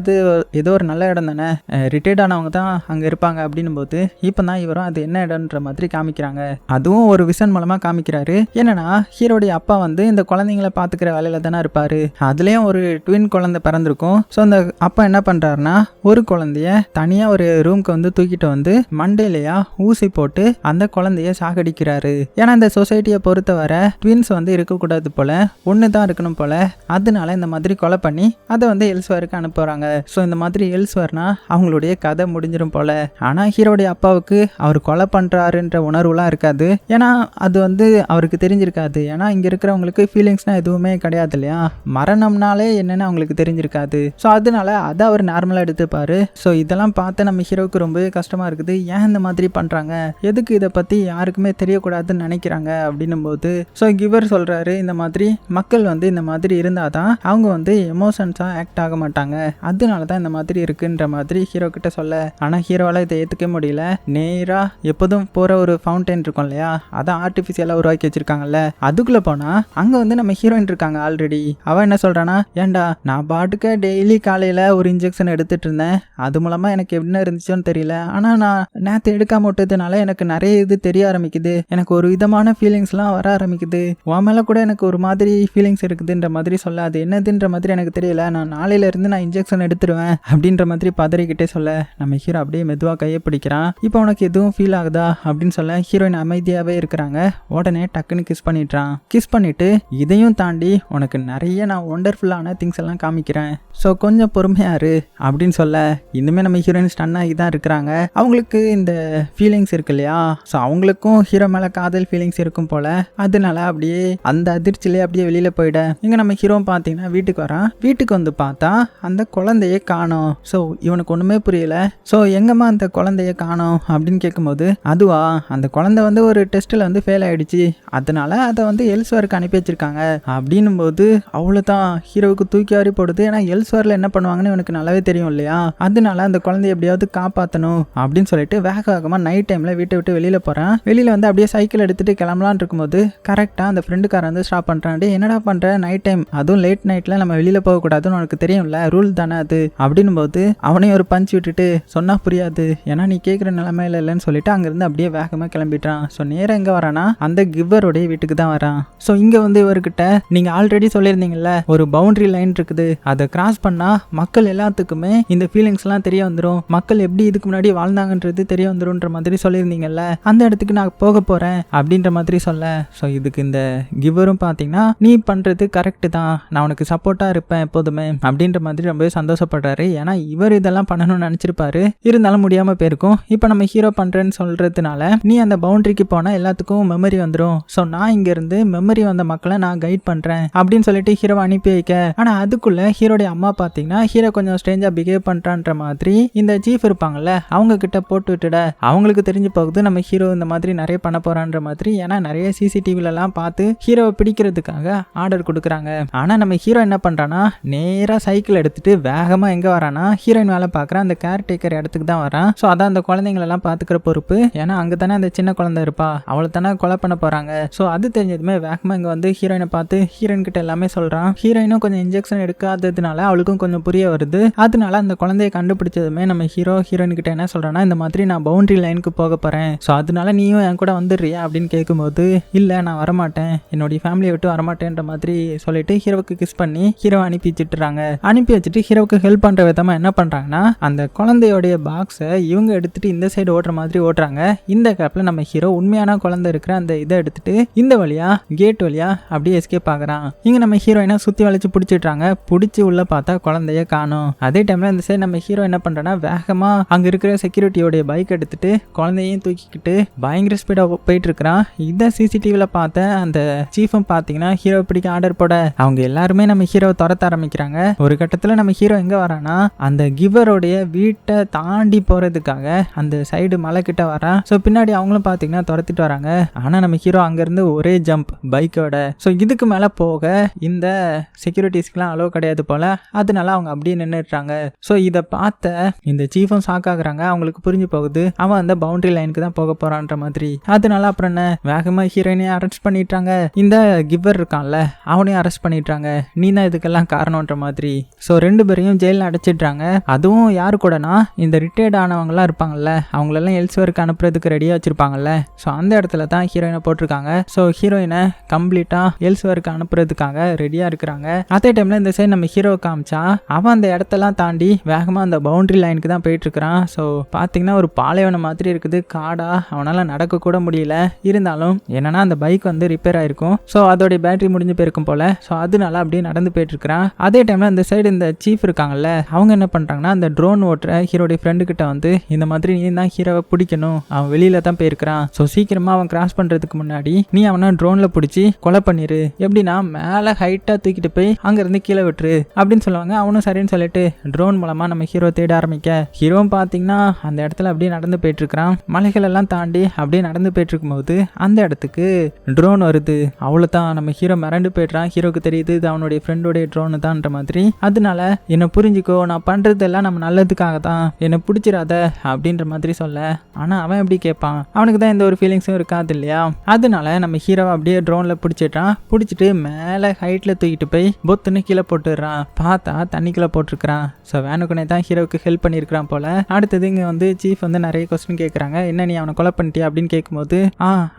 ஏதோ ஒரு நல்ல இடம் தானே, ரிட்டையர்ட் ஆனவங்க தான் அங்கே இருப்பாங்க அப்படின்னும் போது இப்போ தான் இவரும் அது என்ன இடம்ன்ற மாதிரி காமிக்கிறாங்க. அதுவும் ஒரு விஷன் மூலமாக காமிக்கிறாரு. என்னன்னா ஹீரோடைய அப்பா வந்து இந்த குழந்தைங்களை பார்த்துக்கிற வேலையில தானே இருப்பாரு. அதுலேயும் ஒரு ட்வின் குழந்தை பிறந்திருக்கும். ஸோ அந்த அப்பா என்ன பண்ணுறாருன்னா, ஒரு குழந்தைய தனியாக ஒரு ரூம்க்கு வந்து தூக்கிட்டு வந்து மண்டையிலையா ஊசி போட்டு அந்த குழந்தைய சாகடிக்கிறாரு. ஏன்னா இந்த சொசைட்டியை பொறுத்தவரை ட்வின்ஸ் வந்து இருக்கக்கூடாது போல, ஒன்று தான் இருக்கணும் போல. அதனால இந்த மாதிரி கொலை பண்ணி அதை வந்து எல்ஸ்வருக்கு அனுப்புகிறாங்க. ஸோ இந்த மாதிரி எல்ஸ்வர்னா அவங்களுடைய கதை முடிஞ்சிடும் போல. ஆனால் ஹீரோடைய அப்பாவுக்கு அவர் கொலை பண்ணுறாருன்ற உணர்வுலாம் இருக்காது. ஏன்னா அது வந்து அவருக்கு தெரிஞ்சிருக்காது. ஏன்னா இங்கே இருக்கிறவங்களுக்கு ஃபீலிங்ஸ்னால் எதுவுமே கிடையாது இல்லையா, மரணம்னாலே என்னென்னு அவங்களுக்கு தெரிஞ்சிருக்காது. ஸோ அதனால அதை அவர் நார்மலாக எடுத்துப்பாரு. ஸோ இதெல்லாம் பார்த்து நம்ம ஹீரோவுக்கு ரொம்பவே கஷ்டமாக இருக்குது. ஏன் இந்த மாதிரி பண்ணுறாங்க, எதுக்கு இதை பற்றி யாருக்குமே தெரியக்கூடாதுன்னு நினைக்கிறாங்க அப்படின்னும் போது ஸோ கிவர் சொல்கிறாரு, இந்த மாதிரி மக்கள் வந்து இந்த மாதிரி இருந்தால் தான் அவங்க வந்து எமோஷன்ஸாக ஆக்ட் ஆக மாட்டாங்க, அதனால தான் இந்த மாதிரி இருக்குன்ற மாதிரி ஹீரோ கிட்ட சொல்ல. ஆனால் ஹீரோவால் இதை ஏற்றுக்க முடியல. நேராக எப்போதும் போகிற ஒரு ஃபவுண்டைன் இருக்கும் இல்லையா, அதான் ஆர்டிஃபிஷியலாக உருவாக்கி வச்சிருக்காங்கல்ல, அதுக்குள்ளே போனால் அங்கே வந்து நம்ம ஹீரோயின் இருக்காங்க ஆல்ரெடி. அவன் என்ன சொல்கிறான்னா, ஏன்டா நான் பாட்டுக்க டெய்லி காலையில் ஒரு இன்ஜெக்ஷன் எடுத்துகிட்டு இருந்தேன், அது மூலமாக எனக்கு என்ன இருந்துச்சோன்னு தெரியல, ஆனால் நான் நேற்று எடுக்காம விட்டதுனால எனக்கு நிறைய இது தெரிய ஆரம்பிக்குது, எனக்கு ஒரு விதமான ஃபீலிங்ஸ்லாம் வர ஆரம்பிக்குது, உன் மேலே கூட எனக்கு ஒரு மாதிரி ஃபீலிங்ஸ் இருக்குதுன்ற மாதிரி சொல்ல. அது என்னதுன்ற மாதிரி எனக்கு தெரியல, நான் நாளையிலேருந்து நான் இன்ஜெக்ஷன் எடுத்துடுவேன் அப்படின்ற மாதிரி பதறிக்கிட்டே சொல்ல. நம்ம ஹீரோ அப்படியே மெதுவாக கையை பிடிக்கிறான். இப்போ உனக்கு எதுவும் ஃபீல் ஆகுதா அப்படின்னு சொல்ல ஹீரோயின் அமைதியாகவே இருக்கிறாங்க. உடனே டக்குன்னு கிஸ் பண்ணிடுறான். கிஸ் பண்ணிட்டு இதையும் தாண்டி உனக்கு நிறைய நான் ஒண்டர்ஃபுல்லான திங்ஸ் எல்லாம் காமிக்கிறேன், ஸோ கொஞ்சம் பொறுமையாரு அப்படின்னு சொல்ல. இன்னுமே நம்ம ஹீரோயின் ஸ்டன் ஆகி தான் இருக்கிறாங்க. அவங்களுக்கு இந்த ஃபீலிங்ஸ் இருக்கு இல்லையா, ஸோ அவங்களுக்கும் ஹீரோ மேலே காதல் ஃபீலிங்ஸ் இருக்கும் போல. அதனால அப்படியே அந்த அதிர்ச்சியிலே அப்படியே வெளியில போயிட. இங்கே நம்ம ஹீரோ பார்த்தீங்கன்னா வீட்டுக்கு வரான். வீட்டுக்கு வந்து பார்த்தா அந்த குழந்தைய காணோம். ஸோ இவனுக்கு ஒன்றுமே புரியல. ஸோ எங்கம்மா அந்த குழந்தைய காணோம் அப்படின்னு கேட்கும்போது, அதுவா அந்த குழந்தை வந்து ஒரு டெஸ்ட்டில் வந்து ஃபெயில் ஆகிடுச்சு, அதனால அதை வந்து எல்ஸ்வருக்கு அனுப்பி வச்சிருக்காங்க அப்படின்னும் போது அவ்வளோதான் ஹீரோவுக்கு தூக்கி வாரி போடுது. ஏன்னா எல்ஸ்வரில் என்ன பண்ணுவாங்கன்னு இவனுக்கு நல்லாவே தெரியும் இல்லையா, அதனால அந்த குழந்தைய எப்படியாவது காப்பாற்றணும் அப்படின்னு சொல்லிட்டு வேக வேகமாக நைட் டைமில் வீட்டை விட்டு வெளியில் போகிறான். வெளியில் வந்து அப்படியே சைக்கிள் எடுத்துகிட்டு கிளம்பலான் இருக்கும்போது கரெக்டாக அந்த ஃப்ரெண்டுக்காரன் வந்து ஸ்டாப் பண்ணுறான். என்னடா பண்ணுற, நைட் டைம் அதுவும் லேட் நைட்டில் நம்ம வெளியில் போகக்கூடாதுன்னு உனக்கு தெரியும்ல, ரூல் தானே அது அப்படின்னும் போது அவனையும் ஒரு பஞ்ச் விட்டுட்டு சொன்னா சொன்னா புரியாது, ஏன்னா நீ கேட்குற நிலைமையில இல்லைன்னு சொல்லிட்டு அங்கேருந்து அப்படியே வேகமாக கிளம்பிட்டான். ஸோ நேரம் எங்கே வரானா அந்த கிவ்வருடைய வீட்டுக்கு தான் வரான். ஸோ இங்கே வந்து இவர்கிட்ட நீங்கள் ஆல்ரெடி சொல்லியிருந்தீங்கல்ல ஒரு பவுண்டரி லைன் இருக்குது, அதை கிராஸ் பண்ணால் மக்கள் எல்லாத்துக்குமே இந்த ஃபீலிங்ஸ்லாம் தெரிய வந்துடும், மக்கள் எப்படி இதுக்கு முன்னாடி வாழ்ந்தாங்கன்றது தெரிய வந்துடும்ன்ற மாதிரி சொல்லியிருந்தீங்கல்ல, அந்த இடத்துக்கு நான் போக போகிறேன் அப்படின்ற மாதிரி சொல்ல. ஸோ இதுக்கு இந்த கிவ்வரும் பார்த்தீங்கன்னா நீ பண்ணுறது கரெக்டு தான், நான் உனக்கு சப்போர்ட்டாக இருப்பேன் எப்போதுமே அப்படின்ற மாதிரி ரொம்பவே சந்தோஷப்படுறாரு. ஏன்னா இவர் இதெல்லாம் பண்ணணும்னு நினச்சிருப்பாரு, இருந்தாலும் முடியாமல் போயிருக்கும். இப்போ நம்ம ஹீரோ பண்ணுறேன்னு சொல்கிறதுனால நீ அந்த பவுண்டரிக்கு போனால் எல்லாத்துக்கும் மெமரி வந்துடும், ஸோ நான் இங்கேருந்து மெமரி வந்த மக்களை நான் கைட் பண்ணுறேன் அப்படின்னு சொல்லிட்டு ஹீரோவை அனுப்பி வைக்க. ஆனால் அதுக்குள்ளே ஹீரோடைய அம்மா பார்த்தீங்கன்னா ஹீரோ கொஞ்சம் ஸ்ட்ரேஞ்சாக பிஹேவ் பண்ணுறான்ற மாதிரி இந்த சீஃப் இருப்பாங்கல்ல அவங்க கிட்ட போட்டு விட்டுட அவங்களுக்கு தெரிஞ்சு போகுது நம்ம ஹீரோ இந்த மாதிரி நிறைய பண்ண போகிறான்ற மாதிரி. ஏன்னா நிறைய சிசிடிவிலலாம் பார்த்து ஹீரோவை பிடிக்கிறதுக்காக ஆர்டர் கொடுக்குறாங்க. ஆனால் நம்ம ஹீரோ என்ன பண்ணுறான்னா நேராக சைக்கிள் எடுத்துட்டு வேகமாக எங்கே வரானா ஹீரோயின் வேலை பார்க்குற அந்த கேர்டேக்கர் இடத்துக்கு தான் வரான். ஸோ அதான் அந்த குழந்தைங்களெல்லாம் பார்த்துக்கிற பொறுப்பு, ஏன்னா அங்கே தானே அந்த சின்ன குழந்தை இருப்பா, அவளை தானே கொலை பண்ண போகிறாங்க. ஸோ அது தெரிஞ்சதுமே வேகமாக இங்கே வந்து ஹீரோயினை பார்த்து ஹீரோயின் கிட்ட எல்லாமே சொல்கிறான். ஹீரோயினும் கொஞ்சம் இன்ஜெக்ஷன் எடுக்காததுனால அவளுக்கும் கொஞ்சம் புரிய வருது. அதனால அந்த குழந்தைய கண்டுபிடிச்சதுமே நம்ம ஹீரோயின் கிட்ட என்ன சொல்கிறான்னா இந்த மாதிரி நான் பவுண்டரி லைனுக்கு போக போகிறேன், ஸோ அதனால நீயும் என் கூட வந்துடுறியா அப்படின்னு கேட்கும்போது இல்லை நான் வரமாட்டேன், என்னுடைய ஃபேமிலியை விட்டு வரமாட்டேன்ற மாதிரி சொல்லிட்டு ஹீரோவுக்கு கிஸ் பண்ணி ஹீரோ அனுப்பி வச்சுட்டுறாங்க. அனுப்பி வச்சுட்டு ஹீரோவுக்கு ஹெல்ப் பண்ணுற விதமாக என்ன பண்ணுறாங்கன்னா அந்த குழந்தையோடைய பாக்ஸை இவங்க எடுத்துட்டு இந்த சைடு ஓட்டுற மாதிரி ஓட்டுறாங்க. இந்த கேப்பில் நம்ம ஹீரோ உண்மையான குழந்தை இருக்கிற அந்த இதை எடுத்துட்டு இந்த வழியா கேட் வழியா அப்படியே எஸ்கேப் ஆகுறான். இங்கே நம்ம ஹீரோயினை சுற்றி வளைச்சு பிடிச்சிட்றாங்க. பிடிச்சி உள்ள பார்த்தா குழந்தைய காணும். அதே டைமில் இந்த சைடு நம்ம ஹீரோ என்ன பண்ணுறேன்னா வேகமாக அங்கே இருக்கிற செக்யூரிட்டியோடைய பைக் எடுத்துட்டு குழந்தையும் தூக்கிக்கிட்டு பயங்கர ஸ்பீடாக போயிட்டு இருக்கிறான். இதை சிசிடிவியில் பார்த்த அந்த சீஃபும் பார்த்தீங்கன்னா ஹீரோ பிடிக்க ஆர்டர் போட அவங்க எல்லாருமே நம்ம ஹீரோவை துரத்த ஆரம்பிக்கிறாங்க. ஒரு கட்டத்தில் நம்ம ஹீரோ எங்கே வரானா அந்த கிவரோடைய வீட்டை தாண்டி போகிறதுக்காக அந்த சைடு மலை கிட்ட வரான். ஸோ பின்னாடி அவங்களும் பார்த்தீங்கன்னா துரத்திட்டு வராங்க. ஆனால் நம்ம ஹீரோ அங்கேருந்து ஒரே ஜம்ப் பைக்கோட. ஸோ இதுக்கு மேலே போக இந்த செக்யூரிட்டிஸ்க்குலாம் அலோவ் கிடையாது போல், அதனால அவங்க அப்படியே நின்றுடுறாங்க. ஸோ இதை பார்த்த இந்த சீஃபும் ஷாக் ஆகுறாங்க. அவங்களுக்கு புரிஞ்சு போகுது அவன் அந்த பவுண்டரி லைனுக்கு தான் போக போகிறான்ற மாதிரி. அதனால அப்புறம் என்ன வேகமாக ஹீரோயினையும் அரெஸ்ட் பண்ணிட்டாங்க. இந்த கிவர் இருக்கான்ல அவனையும் அரெஸ்ட் பண்ணிட்டாங்க. நீ தான் இதுக்கெல்லாம் காரணம்ன்ற மாதிரி. ஸோ ரெண்டு பேரையும் ஜெயிலில் அடைச்சிட்றாங்க. அதுவும் யாரு கூடனா இந்த ரிட்டையர்ட் ஆனவங்களாம் இருப்பாங்கல்ல அவங்களெல்லாம் எல்ஸ்வேருக்கு அனுப்புறதுக்கு ரெடியாக வச்சுருப்பாங்கல்ல. ஸோ அந்த இடத்துல தான் ஹீரோயினை போட்டிருக்காங்க. ஸோ ஹீரோயினை கம்ப்ளீட்டாக எல்ஸ்வேருக்கு அனுப்புறதுக்காக ரெடியாக இருக்கிறாங்க. அதே டைமில் இந்த சைடு நம்ம ஹீரோ காமிச்சா அவன் அந்த இடத்தெல்லாம் தாண்டி வேகமாக அந்த பவுண்டரி லைனுக்கு தான் போயிட்டு இருக்கிறான். ஸோ பார்த்தீங்கன்னா ஒரு பாலைவனம் மாதிரி இருக்குது, காடா, அவனால் நடக்க கூட முடியல. இருந்தாலும் என்னன்னா அந்த பைக் வந்து ரிப்பேர் ஆயிருக்கும். ஸோ அதோடைய பேட்டரி முடிஞ்சு போயிருக்கும் போல. ஸோ அதனால அப்படியே நடந்து போயிட்டு இருக்கிறான். அதே டைமில் இந்த சைடு இந்த சீஃப் இருக்காங்கல்ல அவங்க என்ன பண்ணுறாங்கன்னா அந்த ட்ரோன் ஓட்டுற ஹீரோடைய ஃப்ரெண்டு கிட்ட வந்து இந்த மாதிரி நீ தான் ஹீரோவை பிடிக்கணும், அவன் வெளியில தான் போயிருக்கிறான், ஸோ சீக்கிரமா அவன் கிராஸ் பண்றதுக்கு முன்னாடி நீ அவனை ட்ரோன்ல பிடிச்சி கொலை பண்ணிரு, எப்படின்னா மேலே ஹைட்டா தூக்கிட்டு போய் அங்கிருந்து கீழே விட்டுரு அப்படின்னு சொல்லுவாங்க. அவனும் சரின்னு சொல்லிட்டு ட்ரோன் மூலமா நம்ம ஹீரோ தேட ஆரம்பிக்க ஹீரோவும் பார்த்தீங்கன்னா அந்த இடத்துல அப்படியே நடந்து போயிட்டு இருக்கிறான். மலைகள் எல்லாம் தாண்டி அப்படியே நடந்து போயிட்டு இருக்கும்போது அந்த இடத்துக்கு ட்ரோன் வருது. அவ்வளோதான் நம்ம ஹீரோ மிரண்டு போயிடுறான். ஹீரோக்கு தெரியுது இது அவனுடைய ஃப்ரெண்டோடைய ட்ரோனு தான்ன்ற மாதிரி. அதனால என்னை புரிஞ்சுக்கோ, நான் பண்றதெல்லாம் நம்ம நல்லதுக்காக தான், என்னை பிடிச்சிடாத அப்படின்ற மாதிரி சொல்ல. ஆனால் அவன் எப்படி கேட்பான், அவனுக்கு தான் எந்த ஒரு ஃபீலிங்ஸும் இருக்காது இல்லையா. அதனால நம்ம ஹீரோவை அப்படியே ட்ரோனில் பிடிச்சிட்டான். பிடிச்சிட்டு மேலே ஹைட்டில் தூக்கிட்டு போய் பொத்துன்னு கீழே போட்டுடுறான். பார்த்தா தண்ணிக்குள்ளே போட்டிருக்கிறான். ஸோ வேணுக்குனே தான் ஹீரோவுக்கு ஹெல்ப் பண்ணியிருக்கிறான் போல. அடுத்தது இங்கே வந்து சீஃப் வந்து நிறைய கொஸ்டின் கேட்குறாங்க. என்ன நீ அவனை கொலை பண்ணிட்டியா அப்படின்னு கேட்கும்போது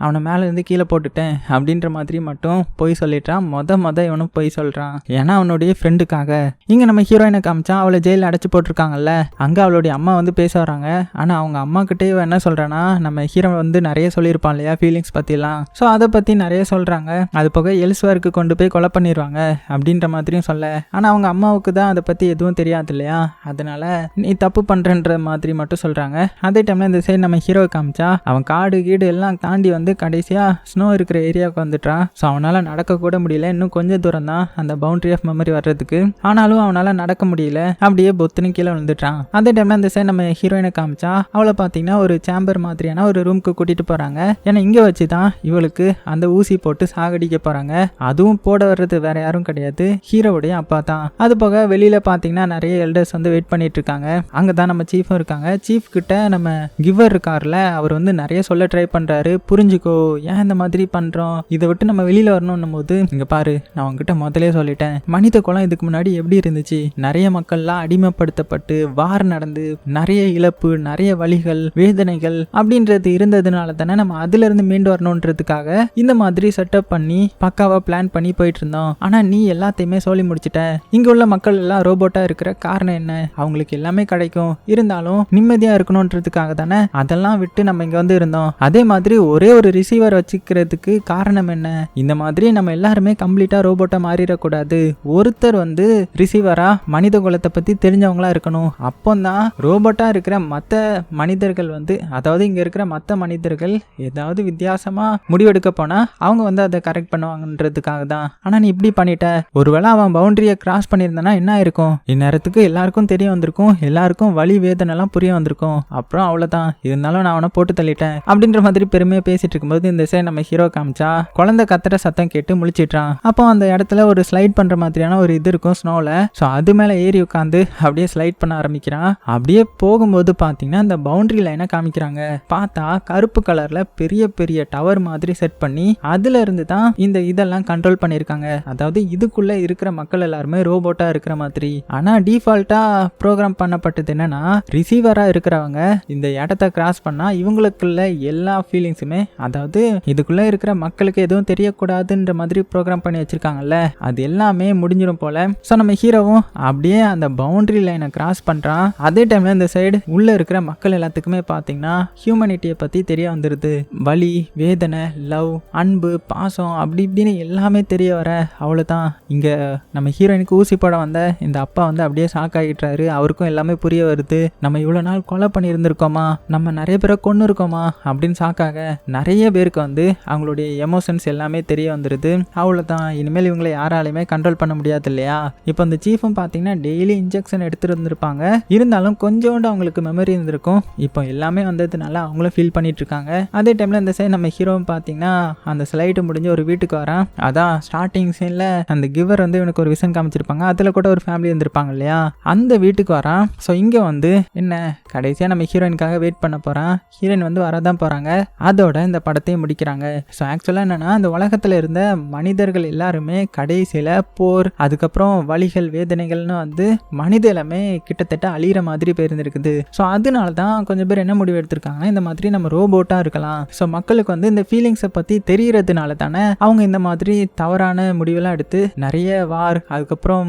அவனை மேலே இருந்து கீழே போட்டுட்டேன் அப்படின்ற மாதிரி மட்டும் போய் சொல்லிட்டான். மொத இவனும் போய் சொல்கிறான், ஏன்னா அவனுடைய ஃப்ரெண்டுக்காக. இங்கே நம்ம ஹீரோயினை காமிச்சா அவளை ஜெயிலில் அடைச்சி போட்டிருக்காங்கல்ல, அங்கே அவளுடைய அம்மா வந்து பேச வராங்க. ஆனால் அவங்க அம்மா கிட்டே என்ன சொல்கிறான்னா நம்ம ஹீரோ வந்து நிறைய சொல்லியிருப்பான் இல்லையா ஃபீலிங்ஸ் பற்றிலாம். ஸோ அதை பற்றி நிறைய சொல்கிறாங்க. அது போக எல்ஸ்வேருக்கு கொண்டு போய் கொலை பண்ணிடுவாங்க அப்படின்ற மாதிரியும் சொல்ல. ஆனால் அவங்க அம்மாவுக்கு தான் அதை பற்றி எதுவும் தெரியாது இல்லையா, அதனால நீ தப்பு பண்ணுறன்ற மாதிரி மட்டும் சொல்கிறாங்க. அதே டைமில் இந்த சைடு நம்ம ஹீரோவை காமிச்சா அவன் காடு கீடு எல்லாம் தாண்டி வந்து கடைசியாக ஸ்னோ இருக்கிற ஏரியாவுக்கு வந்துட்டான். ஸோ அவனால் நடக்க கூட முடியல. இன்னும் கொஞ்சம் தூரம் தான் அந்த பவுண்டரி ஆஃப் மெமரி வர்றதுக்கு. ஆனாலும் அவனால் நடக்க முடியல, அப்படியே பொத்துன்னு கீழே விழுந்துட்டான். அதே டைமில் அந்த சைடு நம்ம ஹீரோயினை காமிச்சா அவளை பார்த்தீங்கன்னா ஒரு சேம்பர் மாதிரியான ஒரு ரூமுக்கு கூட்டிட்டு போகிறாங்க. ஏன்னா இங்கே வச்சு தான் இவளுக்கு அந்த ஊசி போட்டு சாகடிக்க போகிறாங்க. அதுவும் போட வர்றது வேற யாரும் கிடையாது, ஹீரோவுடைய அப்பா தான். அது போக வெளியில் பார்த்தீங்கன்னா நிறைய எல்டர்ஸ் வந்து வெயிட் பண்ணிட்டு இருக்காங்க. அங்கே தான் நம்ம சீஃபும் இருக்காங்க. சீஃப் கிட்ட நம்ம கிவர் இருக்கார்ல அவர் வந்து நிறைய சொல்ல ட்ரை பண்ணுறாரு. புரிஞ்சுக்கோ, ஏன் இந்த மாதிரி பண்ணுறோம், இதை விட்டு நம்ம வெளியில் வரணும்னும் போது இங்கே பாரு நான் உங்ககிட்ட முதலே சொல்லிட்டேன், மனித குலம் இதுக்கு முன்னாடி எப்படி இருந்துச்சு, நிறைய மக்கள்லாம் அடிமைப்படுத்தப்பட்டு வார் நடந்து நிறைய இழப்பு, நிறைய வலிகள், வேதனைகள் அப்படின்றது இருந்ததுனால தானே நம்ம அதுல இருந்து மீண்டு வரணுன்றதுக்காக இந்த மாதிரி செட்டப் பண்ணி பக்காவா பிளான் பண்ணி போயிட்டு இருந்தோம். ஆனா நீ எல்லாத்தையுமே சொல்லி முடிச்சிட்ட. இங்க உள்ள மக்கள் எல்லாம் ரோபோட்டா இருக்கிற காரணம் என்ன? அவங்களுக்கு எல்லாமே கிடைக்கும், இருந்தாலும் நிம்மதியா இருக்கணும்ன்றதுக்காக தானே அதெல்லாம் விட்டு நம்ம இங்க வந்து இருந்தோம். அதே மாதிரி ஒரே ஒரு ரிசீவர் வச்சுக்கிறதுக்கு காரணம் என்ன? இந்த மாதிரி நம்ம எல்லாருமே கம்ப்ளீட்டா ரோபோட்டா மாறிடக்கூடாது. ஒருத்தர் வந்து ரிசீவரா மனித குலத்தை பத்தி தெரிஞ்சவங்களா இருக்கணும். அப்போதான் ரோபோட்டா இருக்கிற மற்ற மனிதர்கள் வந்து, அதாவது இங்க இருக்கிற மற்ற மனிதர்கள் ஏதாவது வித்தியாசமா முடிவெடுக்க போனா அவங்க வந்து அதை கரெக்ட் பண்ணுவாங்கன்றதுக்காக தான். ஆனா நீ இப்படி பண்ணிட்ட. ஒருவேளை அவன் பவுண்டரியை கிராஸ் பண்ணியிருந்தானா என்ன ஆயிருக்கும்? இந்நேரத்துக்கு எல்லாருக்கும் தெரிய வந்திருக்கும், எல்லாருக்கும் வலி வேதனை எல்லாம் புரிய வந்திருக்கும். அப்புறம் அவ்வளவுதான். இருந்தாலும் நான் அவனை போட்டு தள்ளிட்டேன் அப்படின்ற மாதிரி பெருமையா பேசிட்டு இருக்கும்போது இந்த சைடு நம்ம ஹீரோ காமிச்சா குழந்தை கத்துற சத்தம் கேட்டு முழிச்சிட்டான். அப்போ அந்த இடத்துல ஒரு ஸ்லைட் பண்ற மாதிரியான ஒரு இது இருக்கும் ஸ்னோல. ஸோ அது மேல ஏறி உட்காந்து அப்படியே ஸ்லைட் பண்ண ஆரம்பிக்கிறான். அப்படியே போகும்போது பாத்தீங்கன்னா இந்த பவுண்டரி லைனை காமிக்கிறாங்க. பார்த்தா கருப்பு கலர்ல பெரிய பெரிய டவர் மாதிரி செட் பண்ணி அதுல இருந்து தான் இந்த இதெல்லாம் கண்ட்ரோல் பண்ணிருக்காங்க. அதாவது இதுக்குள்ள இருக்கிற மக்கள் எல்லாருமே ரோபோட்டா இருக்கிற மாதிரி. ஆனா டிஃபால்ட்டா ப்ரோக்ராம் பண்ணப்பட்டது என்னன்னா, ரிசீவரா இருக்கிறவங்க இந்த இடத்த கிராஸ் பண்ணா இவங்களுக்குள்ள எல்லா ஃபீலிங்ஸுமே, அதாவது இதுக்குள்ள இருக்கிற மக்களுக்கு எதுவும் தெரியக்கூடாதுன்ற மாதிரி ப்ரோக்ராம் பண்ணி வச்சிருக்காங்கல்ல, அது எல்லாமே முடிஞ்சிடும் போல. ஸோ நம்ம ஹீரோவும் அப்படியே அந்த பவுண்டரி லைனை கிராஸ் பண்றான். அதே டைம்ல இந்த சைடு உள்ள இருக்கிற மக்கள் எல்லாத்துக்குமே பாத்தீங்கன்னா ஹியூமனிட்டியை பத்தி தெரிய வந்துருது. வலி, வேதனை, லவ், அன்பு, பாசம் அப்படி இப்படின்னு எல்லாமே தெரிய வர அவ்வளவுதான். இங்க நம்ம ஹீரோயினுக்கு ஊசி போட வந்த இந்த அப்பா வந்து அப்படியே ஷாக் ஆகிட்டாரு. அவருக்கும் எல்லாமே புரிய வருது. நம்ம இவ்வளவு நாள் கொலை பண்ணி இருந்திருக்கோமா, நம்ம நிறைய பேரை கொண்டு இருக்கோமா அப்படின்னு ஷாக்காக நிறைய பேருக்கு வந்து அவங்களுடைய எமோஷன்ஸ் எல்லாமே தெரிய வந்துருது. அவ்வளவுதான், இனிமேல் இவங்களை யாராலையுமே கண்ட்ரோல் பண்ண முடியாது இல்லையா. இப்போ இந்த சீஃபும் பாத்தீங்கன்னா டெய்லி இன்ஜெக்ஷன் எடுத்துட்டு இருந்திருப்பாங்க. இருந்தாலும் கொஞ்சோண்டு அவங்களுக்கு மெமரி இருந்திருக்கும். இப்போ எல்லாமே வந்ததுனால அவங்களும் ஃபீல் பண்ணிட்டு இருக்காங்க. அதே டைம்ல இந்த சைடு நம்ம ஹீரோவும் பாத்தீங்கன்னா அந்த ஸ்லைடு முடிஞ்சு ஒரு வீட்டுக்கு வரான். அதான் ஸ்டார்டிங் சீன்ல அந்த கிவர் வந்து இவனுக்கு ஒரு விஷன் காமிச்சிருப்பாங்க. அதுல கூட ஒரு ஃபேமிலி இருந்திருப்பாங்க இல்லையா, அந்த வீட்டுக்கு வரான். ஸோ இங்க வந்து என்ன கடைசியா நம்ம ஹீரோயினுக்காக வெயிட் பண்ண போறான். ஹீரோயின் வந்து வரதான் போறாங்க. அதோட இந்த படத்தையும் முடிக்கிறாங்க. ஸோ ஆக்சுவலா என்னன்னா, அந்த உலகத்துல இருந்த மனிதர்கள் எல்லாருமே கடைசியில போர், அதுக்கப்புறம் வலிகள், வேதனைகள்னு வந்து மனித எல்லாமே கிட்டத்தட்ட அழியிற மாதிரி போயிருந்துருக்குது. ஸோ அதனால தான் கொஞ்சம் பேர் என்ன முடிவு எடுத்திருக்காங்கன்னா, இந்த மாதிரி நம்ம ரோபோட்டா இருக்கலாம். ஸோ மக்களுக்கு வந்து இந்த ஃபீலிங்ஸை பத்தி தெரியறதுனால தானே அவங்க இந்த மாதிரி தவறான முடிவெல்லாம் எடுத்து நிறைய வார், அதுக்கப்புறம்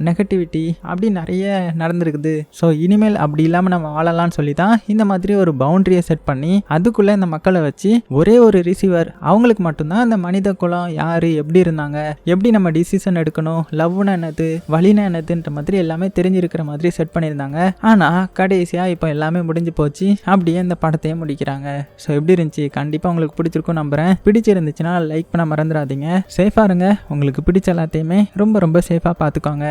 நெகட்டிவிட்டி அப்படி நிறைய நடந்திருக்குது. ஸோ இனிமேல் அப்படி இல்லாமல் நம்ம வாழலாம்னு சொல்லி தான் இந்த மாதிரி ஒரு பவுண்டரியை செட் பண்ணி அதுக்குள்ளே இந்த மக்களை வச்சு ஒரே ஒரு ரிசீவர், அவங்களுக்கு மட்டும்தான் இந்த மனித குலம் யாரு, எப்படி இருந்தாங்க, எப்படி நம்ம டிசிஷன் எடுக்கணும், லவ்னா என்னது, வலினா என்னதுன்ற மாதிரி எல்லாமே தெரிஞ்சிருக்கிற மாதிரி செட் பண்ணியிருந்தாங்க. ஆனால் கடைசியாக இப்போ எல்லாமே முடிஞ்சு போச்சு. அப்படியே இந்த படத்தையே முடிக்கிறாங்க. ஸோ எப்படி இருந்துச்சு? கண்டிப்பாக உங்களுக்கு பிடிச்சிருக்கும் நம்புறேன். பிடிச்சிருந்துச்சுன்னா லைக் பண்ண மறந்துடாதீங்க. சேஃபாக இருங்க. உங்களுக்கு பிடிச்ச எல்லாத்தையுமே ரொம்ப ரொம்ப சேஃபாக பார்த்துக்கோங்க.